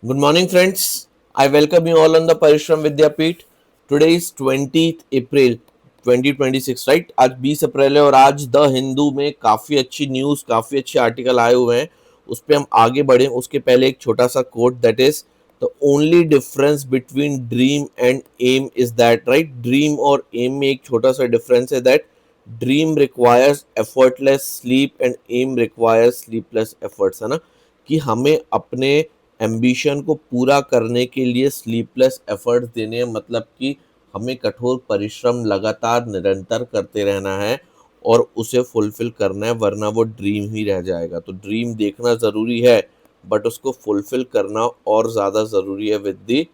Good morning, friends. I welcome you all on the Parishram Vidyapeeth. Today is 20th April 2026, right. आज 20 अप्रैल है और आज the Hindu में काफ़ी अच्छी न्यूज़, काफ़ी अच्छे आर्टिकल आए हुए हैं। उस पर हम आगे बढ़ें उसके पहले एक छोटा सा quote, that is the only difference between dream and aim is that, right. Dream और एम में एक छोटा सा डिफरेंस है, that dream requires effortless sleep and aim requires sleepless efforts, है ना। कि हमें अपने एम्बिशन को पूरा करने के लिए स्लीपलेस एफर्ट्स देने हैं, मतलब कि हमें कठोर परिश्रम लगातार निरंतर करते रहना है और उसे फुलफिल करना है, वरना वो ड्रीम ही रह जाएगा। तो ड्रीम देखना ज़रूरी है, बट उसको फुलफिल करना और ज़्यादा ज़रूरी है विद दी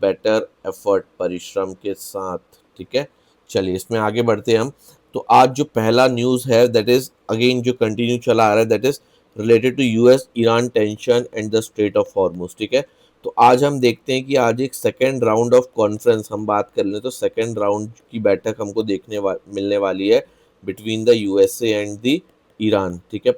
बेटर एफर्ट, परिश्रम के साथ। ठीक है, चलिए इसमें आगे बढ़ते हैं हम। तो आज जो पहला न्यूज़ है, दैट इज़ अगेन जो कंटिन्यू चला आ रहा है, that is related to US Iran tension and the strait of Hormuz. ठीक है, तो आज हम देखते हैं कि आज एक सेकेंड राउंड ऑफ कॉन्फ्रेंस हम बात कर लें तो सेकेंड राउंड की बैठक हमको मिलने वाली है between the USA and the Iran. ठीक है,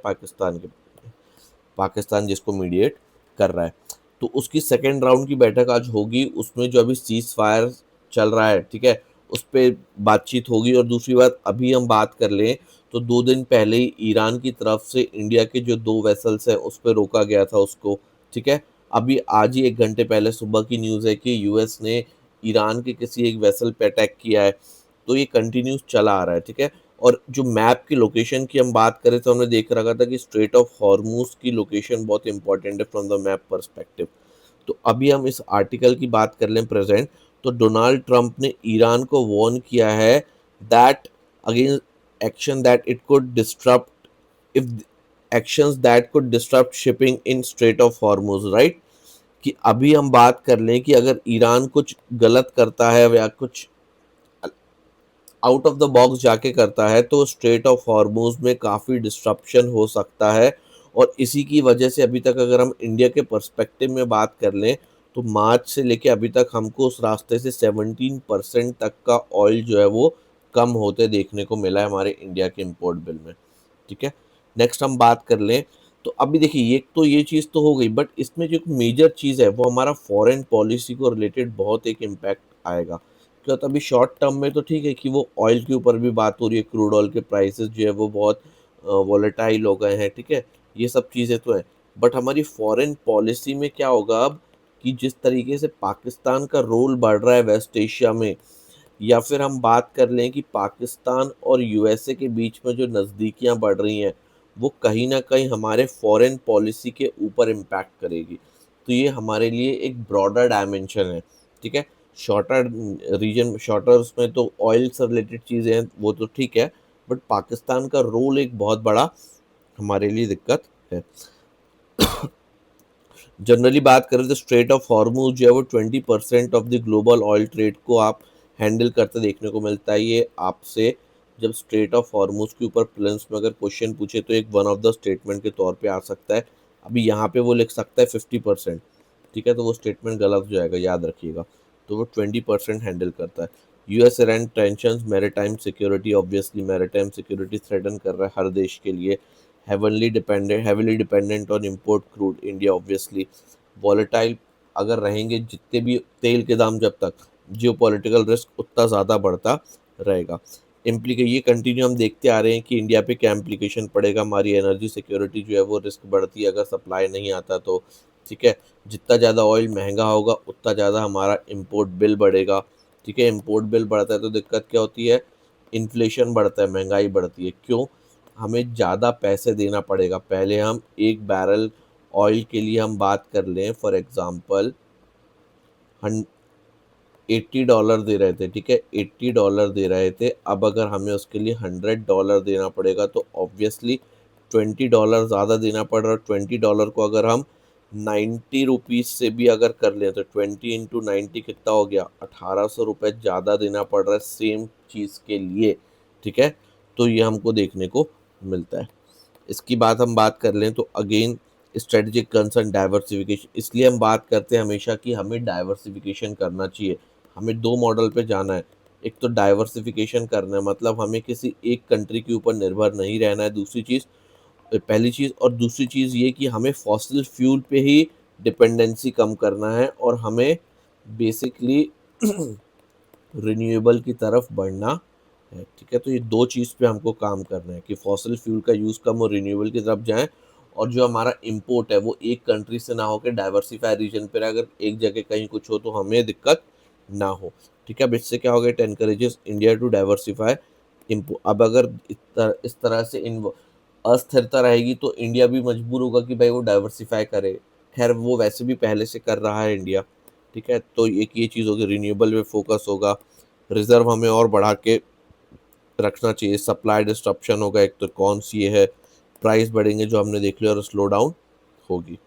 पाकिस्तान जिसको मीडिएट कर रहा है, तो उसकी सेकेंड राउंड की बैठक आज होगी। उसमें जो अभी सीज फायर चल रहा है, ठीक है, उस पर बातचीत होगी। और दूसरी बात, अभी हम बात कर लें तो 2 दिन पहले ही ईरान की तरफ से इंडिया के जो 2 वेसल्स हैं उस पर रोका गया था उसको। ठीक है, अभी आज ही 1 घंटे पहले सुबह की न्यूज़ है कि यूएस ने ईरान के किसी एक वेसल पे अटैक किया है। तो ये कंटिन्यूस चला आ रहा है। ठीक है, और जो मैप की लोकेशन की हम बात करें तो हमने देख रखा था कि स्ट्रेट ऑफ हॉर्मूज की लोकेशन बहुत इंपॉर्टेंट है फ्रॉम द मैप परस्पेक्टिव। तो अभी हम इस आर्टिकल की बात कर लें प्रेजेंट, तो डोनाल्ड ट्रंप ने ईरान को वार्न किया है that against action that it could disrupt if actions that could disrupt shipping in straight of Hormuz, right. कि अभी हम बात कर लें कि अगर ईरान कुछ गलत करता है या कुछ आउट ऑफ द बॉक्स जाके करता है तो स्ट्रेट ऑफ हॉर्मूज में काफ़ी डिस्ट्रप्शन हो सकता है। और इसी की वजह से अभी तक अगर हम इंडिया के पर्सपेक्टिव में बात कर लें तो मार्च से लेके अभी तक हमको उस रास्ते से 17% तक का ऑयल जो है वो कम होते देखने को मिला है हमारे इंडिया के इम्पोर्ट बिल में। ठीक है, नेक्स्ट हम बात कर लें तो अभी देखिए ये चीज़ तो हो गई, बट इसमें जो मेजर चीज़ है वो हमारा फॉरेन पॉलिसी को रिलेटेड बहुत एक इम्पैक्ट आएगा। क्या होता है, अभी शॉर्ट टर्म में तो ठीक है कि वो ऑयल के ऊपर भी बात हो रही है, क्रूड ऑयल के प्राइसेस जो है वो बहुत वॉलेटाइल हो गए हैं। ठीक है, ये सब चीज़ें तो है, बट हमारी फॉरेन पॉलिसी में क्या होगा अब कि जिस तरीके से पाकिस्तान का रोल बढ़ रहा है वेस्ट एशिया में, या फिर हम बात कर लें कि पाकिस्तान और यूएसए के बीच में जो नज़दीकियां बढ़ रही हैं वो कहीं ना कहीं हमारे फॉरेन पॉलिसी के ऊपर इम्पैक्ट करेगी। तो ये हमारे लिए एक ब्रॉडर डायमेंशन है। ठीक है, शॉर्टर रीजन, शॉर्टर उसमें तो ऑयल से रिलेटेड चीज़ें हैं वो तो ठीक है, बट पाकिस्तान का रोल एक बहुत बड़ा हमारे लिए दिक्कत है। जनरली बात करें तो स्ट्रेट ऑफ हॉर्मूज जो है वो 20% of the global oil trade को आप हैंडल करते देखने को मिलता है। ये आपसे जब स्ट्रेट ऑफ हॉर्मूज के ऊपर प्लेन्स में अगर क्वेश्चन पूछे तो एक वन ऑफ द स्टेटमेंट के तौर पे आ सकता है। अभी यहाँ पे वो लिख सकता है 50%। ठीक है, तो वो स्टेटमेंट गलत हो जाएगा, याद रखिएगा। तो वो 20% हैंडल करता है। US Iran tension, maritime security, obviously maritime security threaten कर रहा है हर देश के लिए। heavily dependent on import crude India obviously। volatile अगर रहेंगे जितने भी तेल के दाम, जब तक जियोपॉलिटिकल रिस्क उतना ज़्यादा बढ़ता रहेगा। ये कंटिन्यू हम देखते आ रहे हैं कि इंडिया पे क्या इम्प्लीकेशन पड़ेगा, हमारी एनर्जी सिक्योरिटी जो है वो रिस्क बढ़ती है अगर सप्लाई नहीं आता तो। ठीक है, जितना ज़्यादा ऑयल महंगा होगा उतना ज़्यादा हमारा इम्पोर्ट बिल बढ़ेगा। ठीक है, इम्पोर्ट बिल बढ़ता है तो दिक्कत क्या होती है, इन्फ्लेशन बढ़ता है, महंगाई बढ़ती है। क्यों, हमें ज़्यादा पैसे देना पड़ेगा। पहले हम एक बैरल ऑयल के लिए हम बात कर लें फॉर एग्ज़ाम्पल $80 दे रहे थे। ठीक है, $80 दे रहे थे, अब अगर हमें उसके लिए $100 देना पड़ेगा तो ऑब्वियसली $20 ज़्यादा देना पड़ रहा है। $20 को अगर हम 90 रुपीज़ से भी अगर कर लें तो 20 × 90 कितना हो गया, 1800 रुपये ज़्यादा देना पड़ रहा है सेम चीज़ के लिए। ठीक है, तो ये हमको देखने को मिलता है। इसकी बात कर लें तो अगेन स्ट्रेटजिक कंसर्न डाइवर्सिफिकेशन, इसलिए हम बात करते हैं हमेशा कि हमें डाइवर्सिफिकेशन करना चाहिए। हमें 2 मॉडल पे जाना है। एक तो डाइवर्सिफिकेशन करना है, मतलब हमें किसी एक कंट्री के ऊपर निर्भर नहीं रहना है। दूसरी चीज़, पहली चीज़, और दूसरी चीज़ ये कि हमें फॉसिल फ्यूल पे ही डिपेंडेंसी कम करना है और हमें बेसिकली रिन्यूएबल की तरफ बढ़ना है, ठीक है। तो ये दो चीज़ पे हमको काम करना है कि फॉसिल फ्यूल का यूज़ कम और रिन्यूएबल की तरफ जाएं, और जो हमारा इंपोर्ट है वो एक कंट्री से ना होकर डाइवर्सिफाई रीजन पे रहे। अगर एक जगह कहीं कुछ हो तो हमें दिक्कत ना हो, ठीक है। अब इससे क्या होगा, it encourages India to diversify इम्पो अब अगर इस तरह से इन अस्थिरता रहेगी तो इंडिया भी मजबूर होगा कि भाई वो डाइवर्सिफाई करे। खैर वो वैसे भी पहले से कर रहा है इंडिया, ठीक है। तो एक ये चीज़ होगी, रिन्यूएबल पे फोकस होगा, रिजर्व हमें और बढ़ा के रखना चाहिए, सप्लाई डिस्ट्रप्शन होगा एक तो कौन सी ये है, प्राइस बढ़ेंगे जो हमने देख लिया, और स्लो डाउन होगी।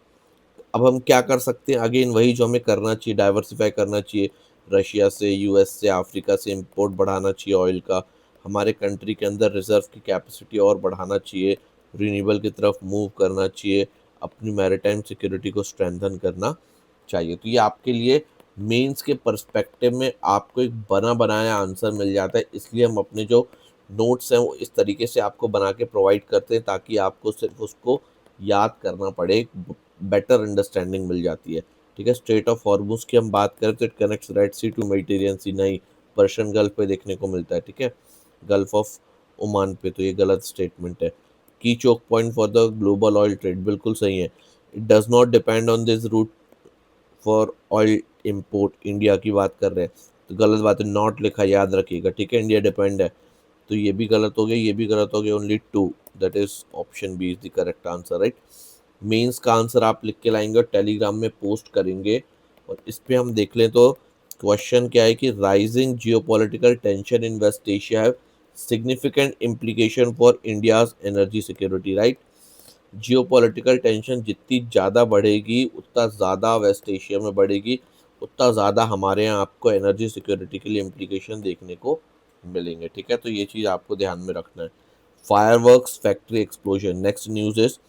अब हम क्या कर सकते हैं, अगेन वही जो हमें करना चाहिए, डाइवर्सिफाई करना चाहिए, रशिया से, यूएस से, अफ्रीका से इंपोर्ट बढ़ाना चाहिए ऑयल का, हमारे कंट्री के अंदर रिजर्व की कैपेसिटी और बढ़ाना चाहिए, रिन्यूएबल की तरफ मूव करना चाहिए, अपनी मैरिटाइम सिक्योरिटी को स्ट्रेंथन करना चाहिए। तो ये आपके लिए मेंस के पर्सपेक्टिव में आपको एक बना बनाया आंसर मिल जाता है, इसलिए हम अपने जो नोट्स हैं वो इस तरीके से आपको बना के प्रोवाइड करते हैं ताकि आपको सिर्फ उसको याद करना पड़े, बेटर अंडरस्टैंडिंग मिल जाती है, ठीक है। स्ट्रेट ऑफ हॉर्मुज की हम बात करें तो it connects Red Sea to Mediterranean Sea, नहीं, पर्शियन गल्फ पे देखने को मिलता है, ठीक है, गल्फ ऑफ ओमान पे, तो ये गलत स्टेटमेंट है। Key choke point for the global oil trade, बिल्कुल सही है। It does not depend on this route for oil import, India की बात कर रहे हैं तो गलत बात है, नॉट लिखा, याद रखिएगा, ठीक है, इंडिया डिपेंड है, तो ये भी गलत हो गया, ये भी गलत हो गया, only two, that is option B is the correct answer, right. Mains का आंसर आप लिख के लाएंगे और टेलीग्राम में पोस्ट करेंगे, और इस पे हम देख लें तो क्वेश्चन क्या है कि rising geopolitical tension in West Asia have significant implication for India's energy security, right. Geopolitical tension जितनी ज़्यादा बढ़ेगी उतना ज़्यादा वेस्ट एशिया में बढ़ेगी, उतना ज़्यादा हमारे यहाँ आपको एनर्जी सिक्योरिटी के लिए इम्प्लीकेशन देखने को मिलेंगे, ठीक है। तो ये चीज़ आपको ध्यान में रखना है। Fireworks factory explosion, next news is,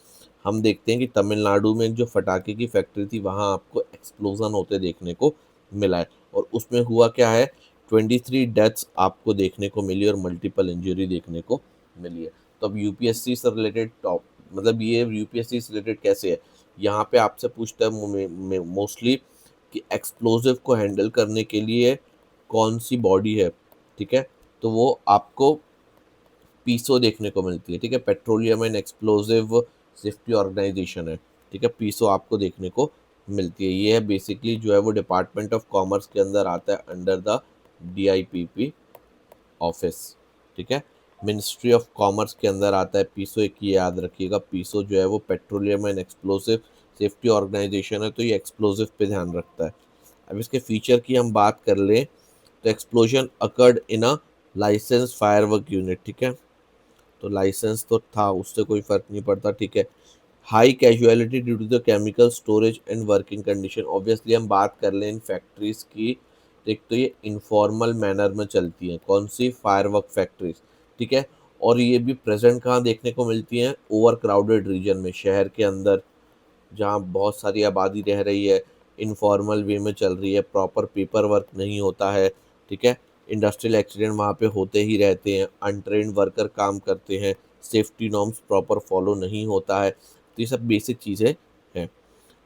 हम देखते हैं कि तमिलनाडु में जो फटाके की फैक्ट्री थी वहाँ आपको एक्सप्लोजन होते देखने को मिला है, और उसमें हुआ क्या है, 23 डेथ्स आपको देखने को मिली और मल्टीपल इंजरी देखने को मिली है। तो अब यूपीएससी से रिलेटेड टॉप, मतलब ये यूपीएससी से रिलेटेड कैसे है, यहाँ पे आपसे पूछता है मोस्टली कि एक्सप्लोजिव को हैंडल करने के लिए कौन सी बॉडी है, ठीक है। तो वो आपको पीसो देखने को मिलती है, ठीक है, petroleum and explosive safety organisation है, ठीक है, पीसो आपको देखने को मिलती है। ये है बेसिकली जो है वो डिपार्टमेंट ऑफ कॉमर्स के अंदर आता है, अंडर द डीआईपीपी ऑफिस, ठीक है, मिनिस्ट्री ऑफ कॉमर्स के अंदर आता है पीसो, एक ये याद रखिएगा, पीसो जो है वो petroleum and explosive safety organisation है, तो ये एक्सप्लोसिव पे ध्यान रखता है। अब इसके फीचर की हम बात कर लें तो explosion occurred in a licence firework unit, ठीक है, तो लाइसेंस तो था, उससे कोई फर्क नहीं पड़ता, ठीक है। High casualty due to the chemical storage and working condition, obviously हम बात कर लें इन फैक्ट्रीज की, एक तो ये इनफॉर्मल मैनर में चलती हैं, कौन सी, फायरवर्क फैक्ट्रीज, ठीक है, और ये भी प्रेजेंट कहाँ देखने को मिलती हैं, ओवर क्राउडेड रीजन में, शहर के अंदर जहाँ बहुत सारी आबादी रह रही है, इनफॉर्मल वे में चल रही है, प्रॉपर पेपर वर्क नहीं होता है, ठीक है, इंडस्ट्रियल एक्सीडेंट वहाँ पे होते ही रहते हैं, अनट्रेन्ड वर्कर काम करते हैं, सेफ्टी नॉर्म्स प्रॉपर फॉलो नहीं होता है, तो ये सब बेसिक चीज़ें हैं।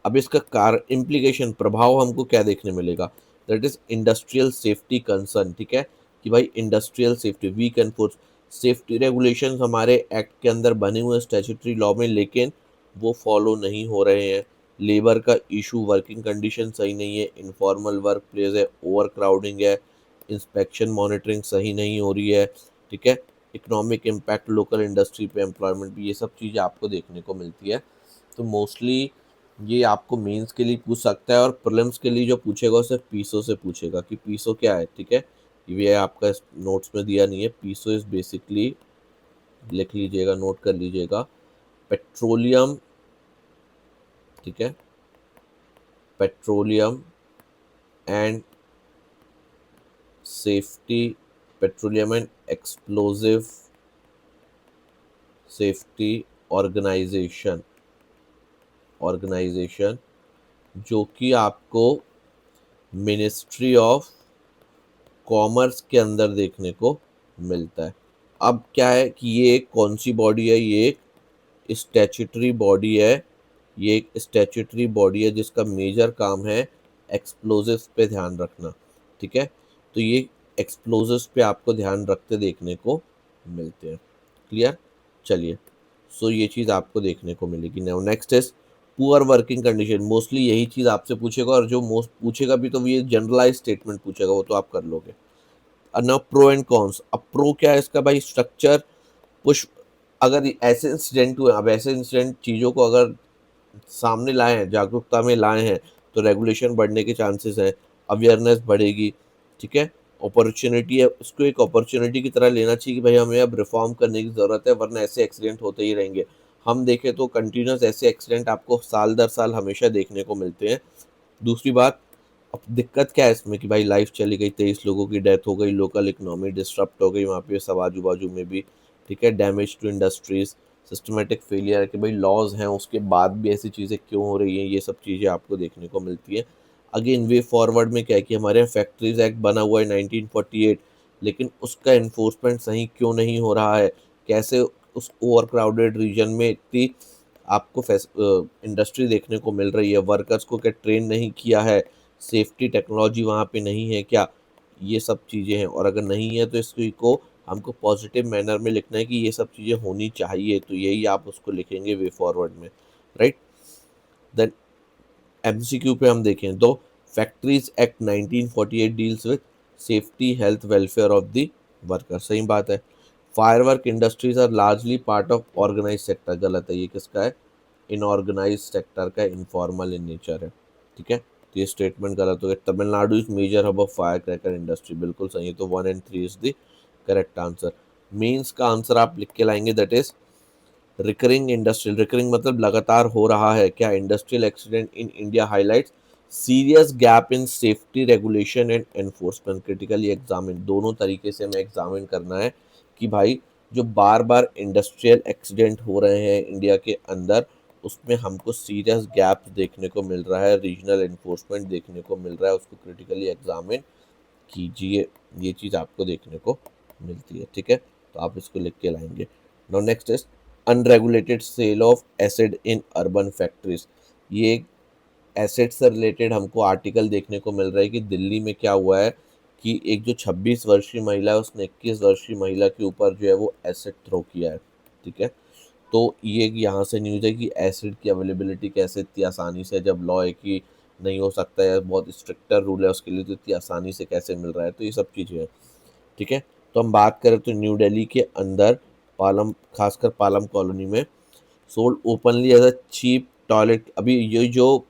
अब इसका कार इम्प्लीकेशन, प्रभाव हमको क्या देखने मिलेगा, that is industrial safety concern, ठीक है, कि भाई industrial safety, weak enforce safety regulations हमारे एक्ट के अंदर बने हुए स्टैट्यूटरी लॉ में, लेकिन वो फॉलो नहीं हो रहे हैं। लेबर का इशू, वर्किंग कंडीशन सही नहीं है, इनफॉर्मल वर्क प्लेस है, ओवर क्राउडिंग है, इंस्पेक्शन मॉनिटरिंग सही नहीं हो रही है, ठीक है, इकोनॉमिक इम्पैक्ट लोकल इंडस्ट्री पे, एम्प्लॉयमेंट भी, ये सब चीज़ें आपको देखने को मिलती है। तो मोस्टली ये आपको मेंस के लिए पूछ सकता है, और प्रीलिम्स के लिए जो पूछेगा उसे पीसो से पूछेगा कि पीसो क्या है, ठीक है, ये आपका नोट्स में दिया नहीं है। पीसो इज बेसिकली, लिख लीजिएगा, नोट कर लीजिएगा, पेट्रोलियम, ठीक है, petroleum and safety, petroleum and explosive safety organisation, organisation जो कि आपको मिनिस्ट्री ऑफ कॉमर्स के अंदर देखने को मिलता है। अब क्या है कि ये कौन सी बॉडी है, ये एक स्टैट्यूटरी बॉडी है, ये एक स्टैट्यूटरी बॉडी है जिसका मेजर काम है एक्सप्लोजिव्स पे ध्यान रखना, ठीक है। तो ये एक्सप्लोजिव्स पे आपको ध्यान रखते देखने को मिलते हैं। क्लियर? चलिए, सो ये चीज़ आपको देखने को मिलेगी। Now next is poor working condition. Mostly यही चीज़ आपसे पूछेगा, और जो मोस्ट पूछेगा भी तो ये जनरलाइज स्टेटमेंट पूछेगा, वो तो आप कर लोगे। ना प्रो एंड कॉन्स। अब प्रो क्या है इसका भाई? Structure push. अगर ऐसे इंसिडेंट हुए, अब ऐसे इंसिडेंट चीज़ों को अगर सामने लाए हैं, जागरूकता में लाए हैं, तो रेगुलेशन बढ़ने के चांसेस हैं, अवेयरनेस बढ़ेगी, ठीक है। अपॉर्चुनिटी है, उसको एक अपॉर्चुनिटी की तरह लेना चाहिए कि भाई हमें अब रिफॉर्म करने की ज़रूरत है, वरना ऐसे एक्सीडेंट होते ही रहेंगे। हम देखें तो कंटिन्यूस ऐसे एक्सीडेंट आपको साल दर साल हमेशा देखने को मिलते हैं। दूसरी बात, अब दिक्कत क्या है इसमें कि भाई लाइफ चली गई, 23 लोगों की डेथ हो गई, लोकल इकोनॉमी डिस्टर्ब हो गई वहाँ पे सब आजू बाजू में भी, ठीक है। Damage to industries, systematic failure है कि भाई लॉज हैं उसके बाद भी ऐसी चीज़ें क्यों हो रही हैं, ये सब चीज़ें आपको देखने को मिलती हैं। अगेन वे फॉरवर्ड में क्या है कि हमारे यहाँ फैक्ट्रीज एक्ट बना हुआ है 1948, लेकिन उसका इन्फोर्समेंट सही क्यों नहीं हो रहा है? कैसे उस ओवर क्राउडेड रीजन में इतनी आपको इंडस्ट्री देखने को मिल रही है? वर्कर्स को क्या ट्रेन नहीं किया है? सेफ्टी टेक्नोलॉजी वहाँ पे नहीं है क्या? ये सब चीज़ें हैं, और अगर नहीं है तो इसको हमको पॉजिटिव मैनर में लिखना है कि ये सब चीज़ें होनी चाहिए, तो यही आप उसको लिखेंगे वे फॉरवर्ड में, राइट। देन एमसीक्यू पे हम देखें तो factories act 1948 deals with safety health welfare of the worker. सही बात है। Firework industries are largely part of organise sector. गलत है, ये किसका है? इनऑर्गेनाइज सेक्टर का, इनफॉर्मल इन नेचर है, ठीक है। तो ये स्टेटमेंट गलत हो गया। Tamil Nadu is major hub of fire cracker industry, बिल्कुल सही है। तो 1 and 3 is the correct answer. Means का आंसर आप लिख के लाएंगे, that is recurring industrial. Recurring मतलब लगातार हो रहा है क्या? Industrial accident in India highlights serious gap in safety regulation and enforcement, critically examine. दोनों तरीके से हमें एग्जामिन करना है कि भाई जो बार बार इंडस्ट्रियल एक्सीडेंट हो रहे हैं इंडिया के अंदर, उसमें हमको सीरियस गैप देखने को मिल रहा है, रीजनल एनफोर्समेंट देखने को मिल रहा है, उसको क्रिटिकली एग्जामिन कीजिए। ये चीज़ आपको देखने को मिलती है, ठीक है। तो आप इसको लिख के लाएंगे। Now next is unregulated sale of acid in urban factories. ये एसिड से रिलेटेड हमको आर्टिकल देखने को मिल रहा है कि दिल्ली में क्या हुआ है कि एक जो 26 वर्षीय महिला है उसने 21 वर्षीय महिला के ऊपर जो है वो एसिड थ्रो किया है, ठीक है। तो ये यहाँ से न्यूज़ है कि एसिड की अवेलेबिलिटी कैसे इतनी आसानी से, जब लॉ है कि नहीं हो सकता है, बहुत स्ट्रिक्टर रूल है उसके लिए, तो इतनी आसानी से कैसे मिल रहा है? तो ये सब चीज़ें हैं, ठीक है। तो हम बात करें तो न्यू दिल्ली के अंदर पालम, खासकर पालम कॉलोनी में sold openly as a cheap toilet. अभी ये जो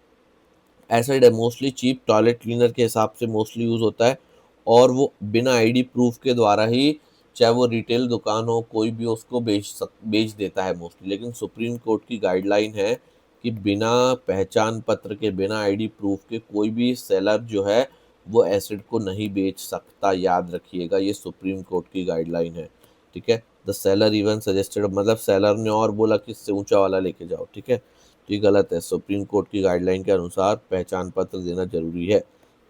एसिड है मोस्टली चीप टॉयलेट क्लीनर के हिसाब से मोस्टली यूज़ होता है, और वो बिना आईडी प्रूफ के द्वारा ही, चाहे वो रिटेल दुकान हो कोई भी, उसको बेच देता है मोस्टली। लेकिन सुप्रीम कोर्ट की गाइडलाइन है कि बिना पहचान पत्र के, बिना आईडी प्रूफ के कोई भी सेलर जो है वो एसिड को नहीं बेच सकता। याद रखिएगा, ये सुप्रीम कोर्ट की गाइडलाइन है, ठीक है। द सेलर इवन सजेस्टेड, मतलब सेलर ने और बोला कि इससे ऊंचा वाला लेके जाओ, ठीक है। तो ये गलत है। सुप्रीम कोर्ट की गाइडलाइन के अनुसार पहचान पत्र देना जरूरी है।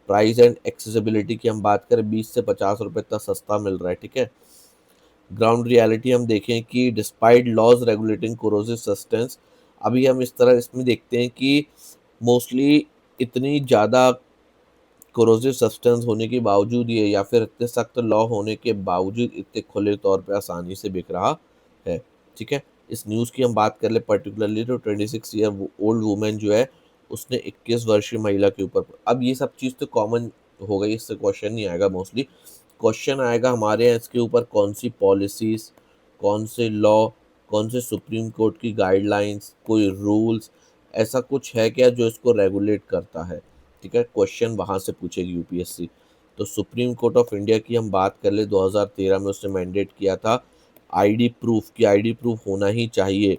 प्राइस एंड एक्सेसिबिलिटी की हम बात करें, 20 से 50 रुपये तक सस्ता मिल रहा है, ठीक है। ग्राउंड रियलिटी हम देखें कि despite laws regulating corrosive substance, अभी हम इस तरह इसमें देखते हैं कि मोस्टली इतनी ज़्यादा कोरोसिव सब्सटेंस होने के बावजूद ये, या फिर इतने सख्त लॉ होने के बावजूद इतने खुले तौर पे आसानी से बिक रहा है, ठीक है। इस न्यूज़ की हम बात कर ले पर्टिकुलरली, तो 26 ईयर ओल्ड वुमेन जो है उसने 21 वर्षीय महिला के ऊपर, अब ये सब चीज़ तो कॉमन हो गई, इससे क्वेश्चन नहीं आएगा। मोस्टली क्वेश्चन आएगा हमारे यहाँ इसके ऊपर कौन सी पॉलिसीज़, कौन से लॉ, कौन से सुप्रीम कोर्ट की गाइडलाइंस, कोई रूल्स, ऐसा कुछ है क्या जो इसको रेगुलेट करता है, ठीक है। क्वेश्चन वहाँ से पूछेगी यूपीएससी। तो सुप्रीम कोर्ट ऑफ इंडिया की हम बात कर ले, 2013 में उसने मैंडेट किया था आईडी प्रूफ की, आईडी प्रूफ होना ही चाहिए।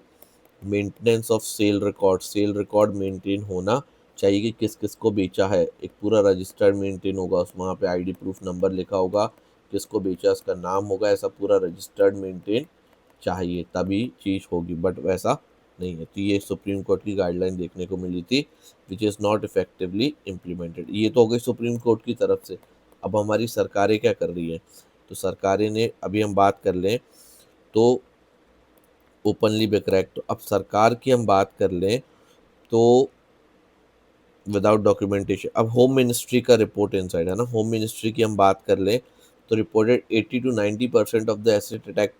Maintenance of sale record, sale record maintain होना चाहिए कि किस किस को बेचा है, एक पूरा रजिस्टर्ड मेंटेन होगा, उस वहाँ पे आईडी प्रूफ नंबर लिखा होगा, किसको बेचा उसका नाम होगा, ऐसा पूरा रजिस्टर्ड मेंटेन चाहिए, तभी चीज़ होगी, बट वैसा नहीं है। तो ये सुप्रीम कोर्ट की गाइडलाइन देखने को मिली थी, which is not effectively implemented. ये तो हो गई सुप्रीम कोर्ट की तरफ से। अब हमारी सरकारें क्या कर रही हैं? तो सरकारें ने, अभी हम बात कर लें तो ओपनली बिक रहा है। तो अब सरकार की हम बात कर लें तो विदाउट डॉक्यूमेंटेशन। अब होम मिनिस्ट्री का रिपोर्ट इनसाइड है ना, होम मिनिस्ट्री की हम बात कर लें तो reported 80 to 90% of the acid attack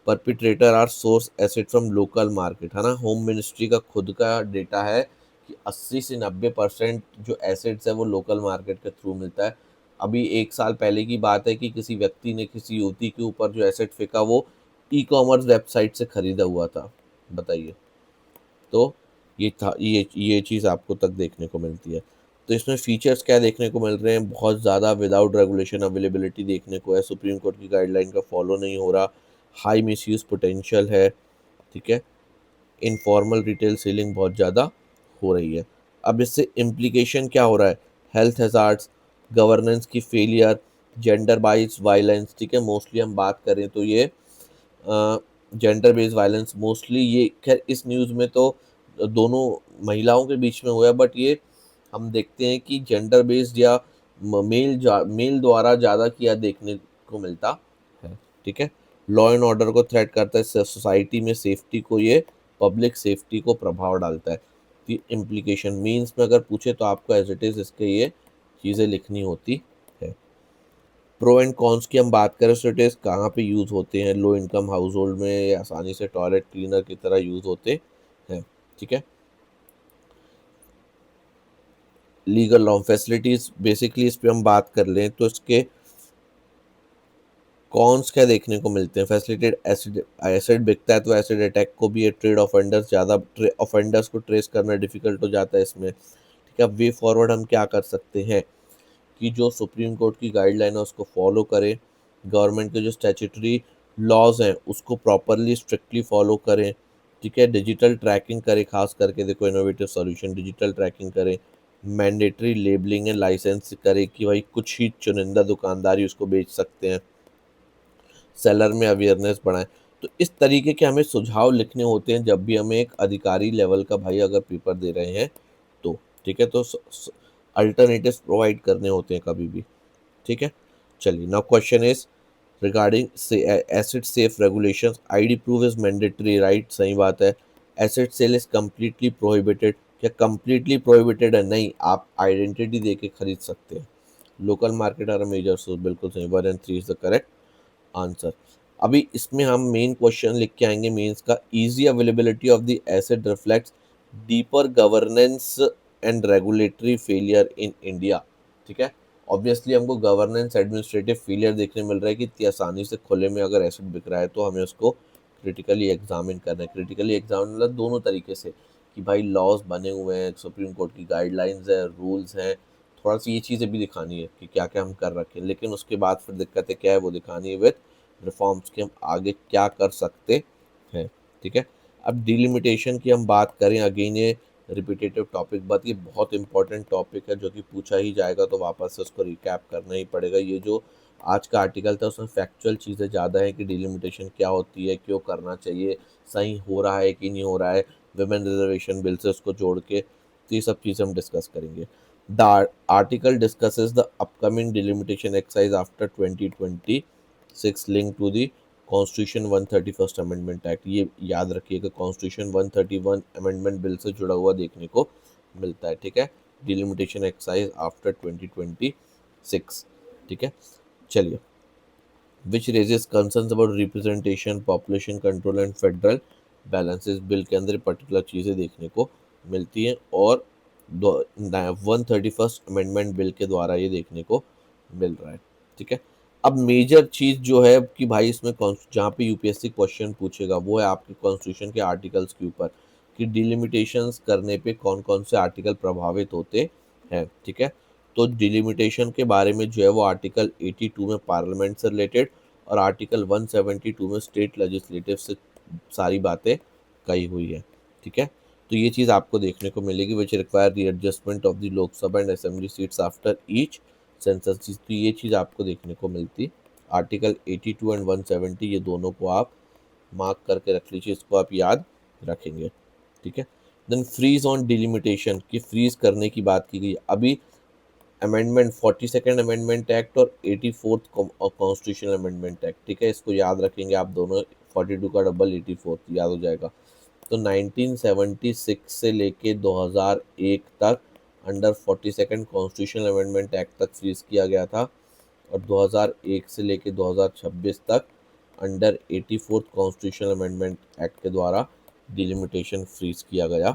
perpetrator are source acid from local market, है ना। होम मिनिस्ट्री का खुद का डेटा है कि 80 से 90% जो एसेट्स है वो लोकल मार्केट के थ्रू मिलता है। अभी 1 साल पहले की बात है कि किसी व्यक्ति ने किसी युवती के ऊपर जो एसेट फेंका वो ई कॉमर्स वेबसाइट से खरीदा हुआ था, बताइए। तो ये था, ये चीज़ आपको तक देखने को मिलती है। तो इसमें फीचर्स क्या देखने को मिल रहे हैं, बहुत ज़्यादा विदाउट रेगुलेशन अवेलेबिलिटी देखने को है, सुप्रीम कोर्ट की गाइडलाइन का फॉलो नहीं हो रहा, हाई मिसयूज़ पोटेंशियल है, ठीक है। इनफॉर्मल रिटेल सेलिंग बहुत ज़्यादा हो रही है। अब इससे इम्प्लीकेशन क्या हो रहा है, हेल्थ हैज़ार्ड्स, गवर्नेंस की फेलियर, जेंडर बाइज वायलेंस, ठीक है। मोस्टली हम बात करें तो ये जेंडर बेस्ड वायलेंस मोस्टली, ये खैर इस न्यूज़ में तो दोनों महिलाओं के बीच में हुआ है, बट ये हम देखते हैं कि जेंडर बेस्ड या मेल द्वारा ज़्यादा किया देखने को मिलता है, ठीक है। लॉ एंड ऑर्डर को थ्रेट करता है, सोसाइटी में सेफ्टी को, ये पब्लिक सेफ्टी को प्रभाव डालता है। कि इम्प्लीकेशन मीन्स में अगर पूछे तो आपको एज इट इज़ इसके ये चीज़ें लिखनी होती है। प्रो एंड कॉन्स की हम बात करें तो इट इज़ कहाँ पे यूज़ होते हैं, लो इनकम हाउस होल्ड में ये आसानी से टॉयलेट क्लीनर की तरह यूज़ होते हैं, ठीक है। लीगल लॉ फैसिलिटीज़, बेसिकली इस पे हम बात कर लें तो इसके कॉन्स क्या देखने को मिलते हैं। फैसिलिटेड एसिड, एसिड बिकता है तो एसिड अटैक को भी ये ट्रेड ऑफेंडर्स ज़्यादा, ऑफेंडर्स को ट्रेस करना डिफिकल्ट हो जाता है इसमें, ठीक है। वे फॉरवर्ड हम क्या कर सकते हैं कि जो सुप्रीम कोर्ट की गाइडलाइन है उसको फॉलो करें, गवर्नमेंट के जो स्टैट्यूटरी लॉज हैं उसको प्रॉपरली स्ट्रिक्टली फॉलो करें, ठीक है। डिजिटल ट्रैकिंग करें, खास करके देखो इनोवेटिव सॉल्यूशन डिजिटल ट्रैकिंग करें, मैंडेटरी लेबलिंग एंड लाइसेंस करें कि भाई कुछ ही चुनिंदा दुकानदार उसको बेच सकते हैं, सेलर में अवेयरनेस बढ़ाएं। तो इस तरीके के हमें सुझाव लिखने होते हैं जब भी हमें एक अधिकारी लेवल का भाई अगर पेपर दे रहे हैं तो, ठीक है। तो अल्टरनेटिव्स प्रोवाइड करने होते हैं कभी भी, ठीक है। चलिए, now question is regarding acid safe regulations, ID proof is mandatory, right, सही बात है। Acid sale is completely prohibited, क्या कम्प्लीटली प्रोहिबिटेड है, नहीं, आप आइडेंटिटी दे के खरीद सकते हैं। Local market are major source, बिल्कुल सही, 1 and 3 is the correct answer. अभी इसमें हम मेन क्वेश्चन लिख के आएंगे मेंस का, easy availability of the acid reflects deeper governance and regulatory failure in India, ठीक है। ऑब्वियसली हमको गवर्नेंस एडमिनिस्ट्रेटिव फेलियर देखने मिल रहा है कि इतनी आसानी से खुले में अगर एसिड बिक रहा है तो हमें उसको क्रिटिकली एग्जामिन करना है। क्रिटिकली एग्जामिन मतलब दोनों तरीके से कि भाई लॉज बने हुए हैं, सुप्रीम कोर्ट की गाइडलाइंस है, रूल्स हैं, थोड़ा सी ये चीज़ें भी दिखानी है कि क्या क्या हम कर रखे हैं, लेकिन उसके बाद फिर दिक्कतें क्या है वो दिखानी है विद रिफॉर्म्स के हम आगे क्या कर सकते हैं, ठीक है। अब डिलिमिटेशन की हम बात करें, अगेन ये रिपीटेटिव टॉपिक, बट ये बहुत इंपॉर्टेंट टॉपिक है जो कि पूछा ही जाएगा तो वापस से उसको रिकैप करना ही पड़ेगा। ये जो आज का आर्टिकल था उसमें फैक्चुअल चीज़ें ज़्यादा है कि डिलिमिटेशन क्या होती है, क्यों करना चाहिए, सही हो रहा है कि नहीं हो रहा है, विमेन रिजर्वेशन बिल से उसको जोड़ के, तो ये सब चीज़ें हम डिस्कस करेंगे। The article discusses the upcoming delimitation exercise after 2026 link to the constitution 131st amendment act. ये याद रखिएगा, कॉन्स्टिट्यूशन 131 अमेंडमेंट बिल से जुड़ा हुआ देखने को मिलता है, ठीक है। डिलिमिटेशन एक्सरसाइज आफ्टर 2026, ठीक है। चलिए, which raises concerns about representation, population control and federal balances, बिल के अंदर पर्टिकुलर चीज़ें देखने को मिलती हैं और 131st अमेंडमेंट बिल के द्वारा ये देखने को मिल रहा है, ठीक है। अब मेजर चीज़ जो है कि भाई इसमें जहाँ पे यूपीएससी क्वेश्चन पूछेगा वो है आपके कॉन्स्टिट्यूशन के आर्टिकल्स के ऊपर कि डिलिमिटेशंस करने पे कौन कौन से आर्टिकल प्रभावित होते हैं, ठीक है। तो डिलिमिटेशन के बारे में जो है वो आर्टिकल 82 में पार्लियामेंट से रिलेटेड और आर्टिकल 172 में स्टेट लेजिस्लेटिव से सारी बातें कही हुई है, ठीक है। तो ये चीज़ आपको देखने को मिलेगी, which require readjustment of the Lok Sabha and assembly seats after each census. तो ये चीज़ आपको देखने को मिलती, आर्टिकल 82 एंड 170 ये दोनों को आप मार्क करके रख लीजिए, इसको आप याद रखेंगे, ठीक है। देन फ्रीज ऑन डिलिमिटेशन की फ्रीज करने की बात की गई। अभी अमेंडमेंट 42nd अमेंडमेंट एक्ट और 84th कॉन्स्टिट्यूशनल अमेंडमेंट एक्ट, ठीक है, इसको याद रखेंगे आप दोनों, 42 का डबल 84th याद हो जाएगा। तो 1976 से लेके 2001 तक under 42nd constitutional amendment act तक फ्रीज किया गया था, और 2001 से लेके 2026 तक under 84th constitutional amendment act के द्वारा डिलिमिटेशन फ्रीज किया गया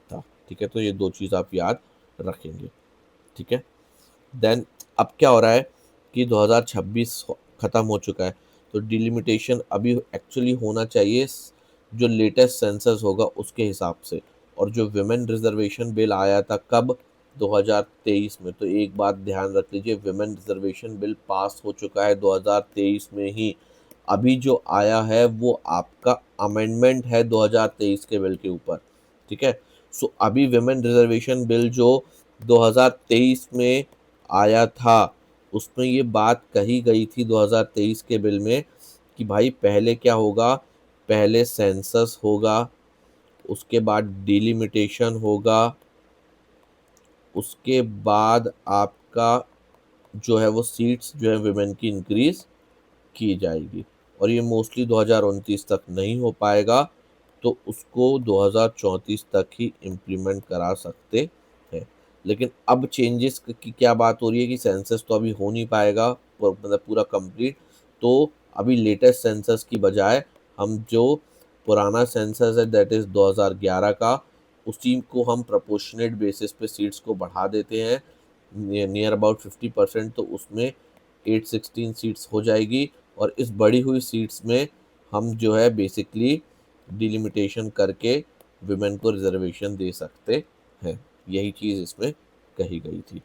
था। ठीक है, तो ये दो चीज़ आप याद रखेंगे। ठीक है, देन अब क्या हो रहा है कि 2026 ख़त्म हो चुका है, तो डिलिमिटेशन अभी एक्चुअली होना चाहिए जो लेटेस्ट सेंसस होगा उसके हिसाब से। और जो विमेन रिजर्वेशन बिल आया था कब, 2023 में, तो एक बात ध्यान रख लीजिए, विमेन रिजर्वेशन बिल पास हो चुका है 2023 में ही। अभी जो आया है वो आपका अमेंडमेंट है 2023 के बिल के ऊपर। ठीक है, सो अभी विमेन रिजर्वेशन बिल जो 2023 में आया था उसमें ये बात कही गई थी 2023 के बिल में कि भाई पहले क्या होगा, पहले सेंसस होगा, उसके बाद डिलिमिटेशन होगा, उसके बाद आपका जो है वो सीट्स जो है विमेन की इंक्रीज की जाएगी, और ये मोस्टली 2029 तक नहीं हो पाएगा, तो उसको 2034 तक ही इम्प्लीमेंट करा सकते हैं। लेकिन अब चेंजेस की क्या बात हो रही है कि सेंसस तो अभी हो नहीं पाएगा मतलब पूरा कंप्लीट, तो अभी लेटेस्ट सेंसस की बजाय हम जो पुराना सेंसस है दैट इज़ 2011 का, उसी को हम प्रोपोर्शनेट बेसिस पे सीट्स को बढ़ा देते हैं नियर अबाउट 50%, तो उसमें 816 सीट्स हो जाएगी, और इस बढ़ी हुई सीट्स में हम जो है बेसिकली डिलिमिटेशन करके विमेन को रिजर्वेशन दे सकते हैं। यही चीज़ इसमें कही गई थी।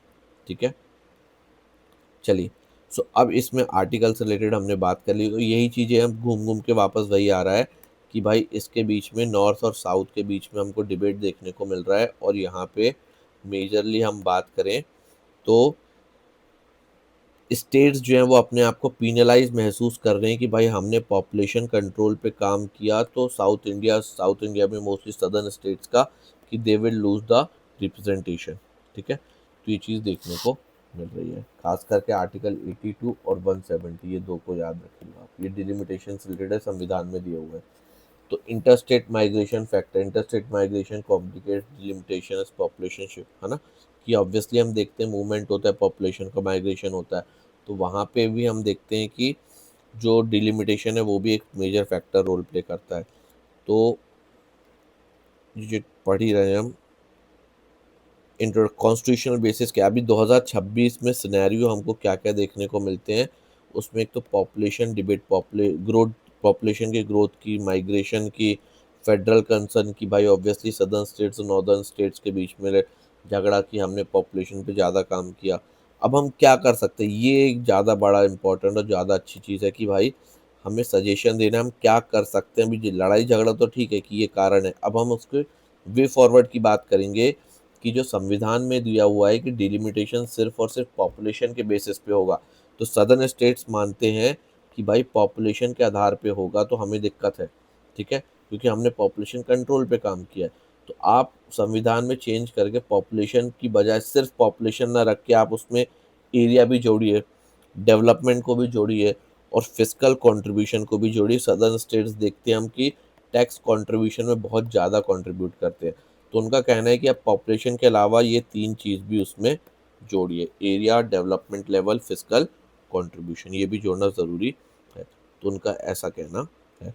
ठीक है, चलिए, सो अब इसमें आर्टिकल से रिलेटेड हमने बात कर ली, तो यही चीज़ें हम घूम घूम के वापस वही आ रहा है कि भाई इसके बीच में नॉर्थ और साउथ के बीच में हमको डिबेट देखने को मिल रहा है, और यहाँ पे मेजरली हम बात करें तो स्टेट्स जो हैं वो अपने आप को पीनलाइज महसूस कर रहे हैं कि भाई हमने पॉपुलेशन कंट्रोल पे काम किया, तो साउथ इंडिया में मोस्टली सदर्न स्टेट्स का कि they will lose the representation. ठीक है, तो ये चीज़ देखने को मिल रही है, खास करके आर्टिकल 82 और 170, ये दो को याद रखिएगा आप, ये डिलिमिटेशन से रिलेटेड संविधान में दिए हुए हैं। तो interstate migration factor, interstate migration complicate limitation as population shift, है ना, कि ऑब्वियसली हम देखते हैं मूवमेंट होता है, पॉपुलेशन का माइग्रेशन होता है, तो वहाँ पे भी हम देखते हैं कि जो डिलिमिटेशन है वो भी एक मेजर फैक्टर रोल प्ले करता है। तो ये पढ़ ही रहे हैं हम, इंटर कॉन्स्टिट्यूशनल बेसिस क्या अभी 2026 में सिनेरियो हमको क्या क्या देखने को मिलते हैं, उसमें एक तो पॉपुलेशन डिबेट, ग्रोथ, पॉपुलेशन के ग्रोथ की, माइग्रेशन की, फेडरल कंसर्न की, भाई ऑब्वियसली सदर्न स्टेट्स और नॉर्दर्न स्टेट्स के बीच में झगड़ा कि हमने पॉपुलेशन पे ज़्यादा काम किया। अब हम क्या कर सकते हैं, ये एक ज़्यादा बड़ा इंपॉर्टेंट और ज़्यादा अच्छी चीज़ है कि भाई हमें सजेशन देना, हम क्या कर सकते हैं। अभी लड़ाई झगड़ा तो ठीक है कि ये कारण है, अब हम उसके वे फॉरवर्ड की बात करेंगे कि जो संविधान में दिया हुआ है कि डिलिमिटेशन सिर्फ और सिर्फ पॉपुलेशन के बेसिस पे होगा, तो सदर्न स्टेट्स मानते हैं कि भाई पॉपुलेशन के आधार पे होगा तो हमें दिक्कत है। ठीक है, क्योंकि हमने पॉपुलेशन कंट्रोल पे काम किया है, तो आप संविधान में चेंज करके पॉपुलेशन की बजाय सिर्फ पॉपुलेशन ना रख के आप उसमें एरिया भी जोड़िए, डेवलपमेंट को भी जोड़िए, और फिजिकल कंट्रीब्यूशन को भी जोड़िए। सदर्न स्टेट्स देखते हैं हम कि टैक्स कंट्रीब्यूशन में बहुत ज़्यादा कंट्रीब्यूट करते हैं, तो उनका कहना है कि आप पॉपुलेशन के अलावा ये तीन चीज़ भी उसमें जोड़िए, area, development level, physical contribution, ये भी जोड़ना ज़रूरी है, तो उनका ऐसा कहना है।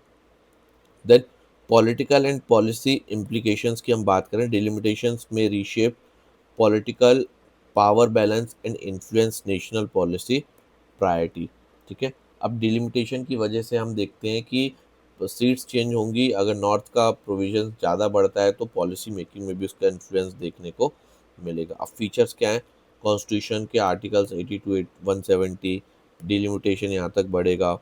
Then political and policy implications की हम बात करें, डिलिमिटेशंस में reshape political power balance and influence national policy priority. ठीक है, अब डिलिमिटेशन की वजह से हम देखते हैं कि सीट्स चेंज होंगी, अगर नॉर्थ का प्रोविजन ज़्यादा बढ़ता है तो पॉलिसी मेकिंग में भी उसका इन्फ्लुएंस देखने को मिलेगा। अब फीचर्स क्या हैं, कॉन्स्टिट्यूशन के आर्टिकल्स 82 170, डिलिमिटेशन यहाँ तक बढ़ेगा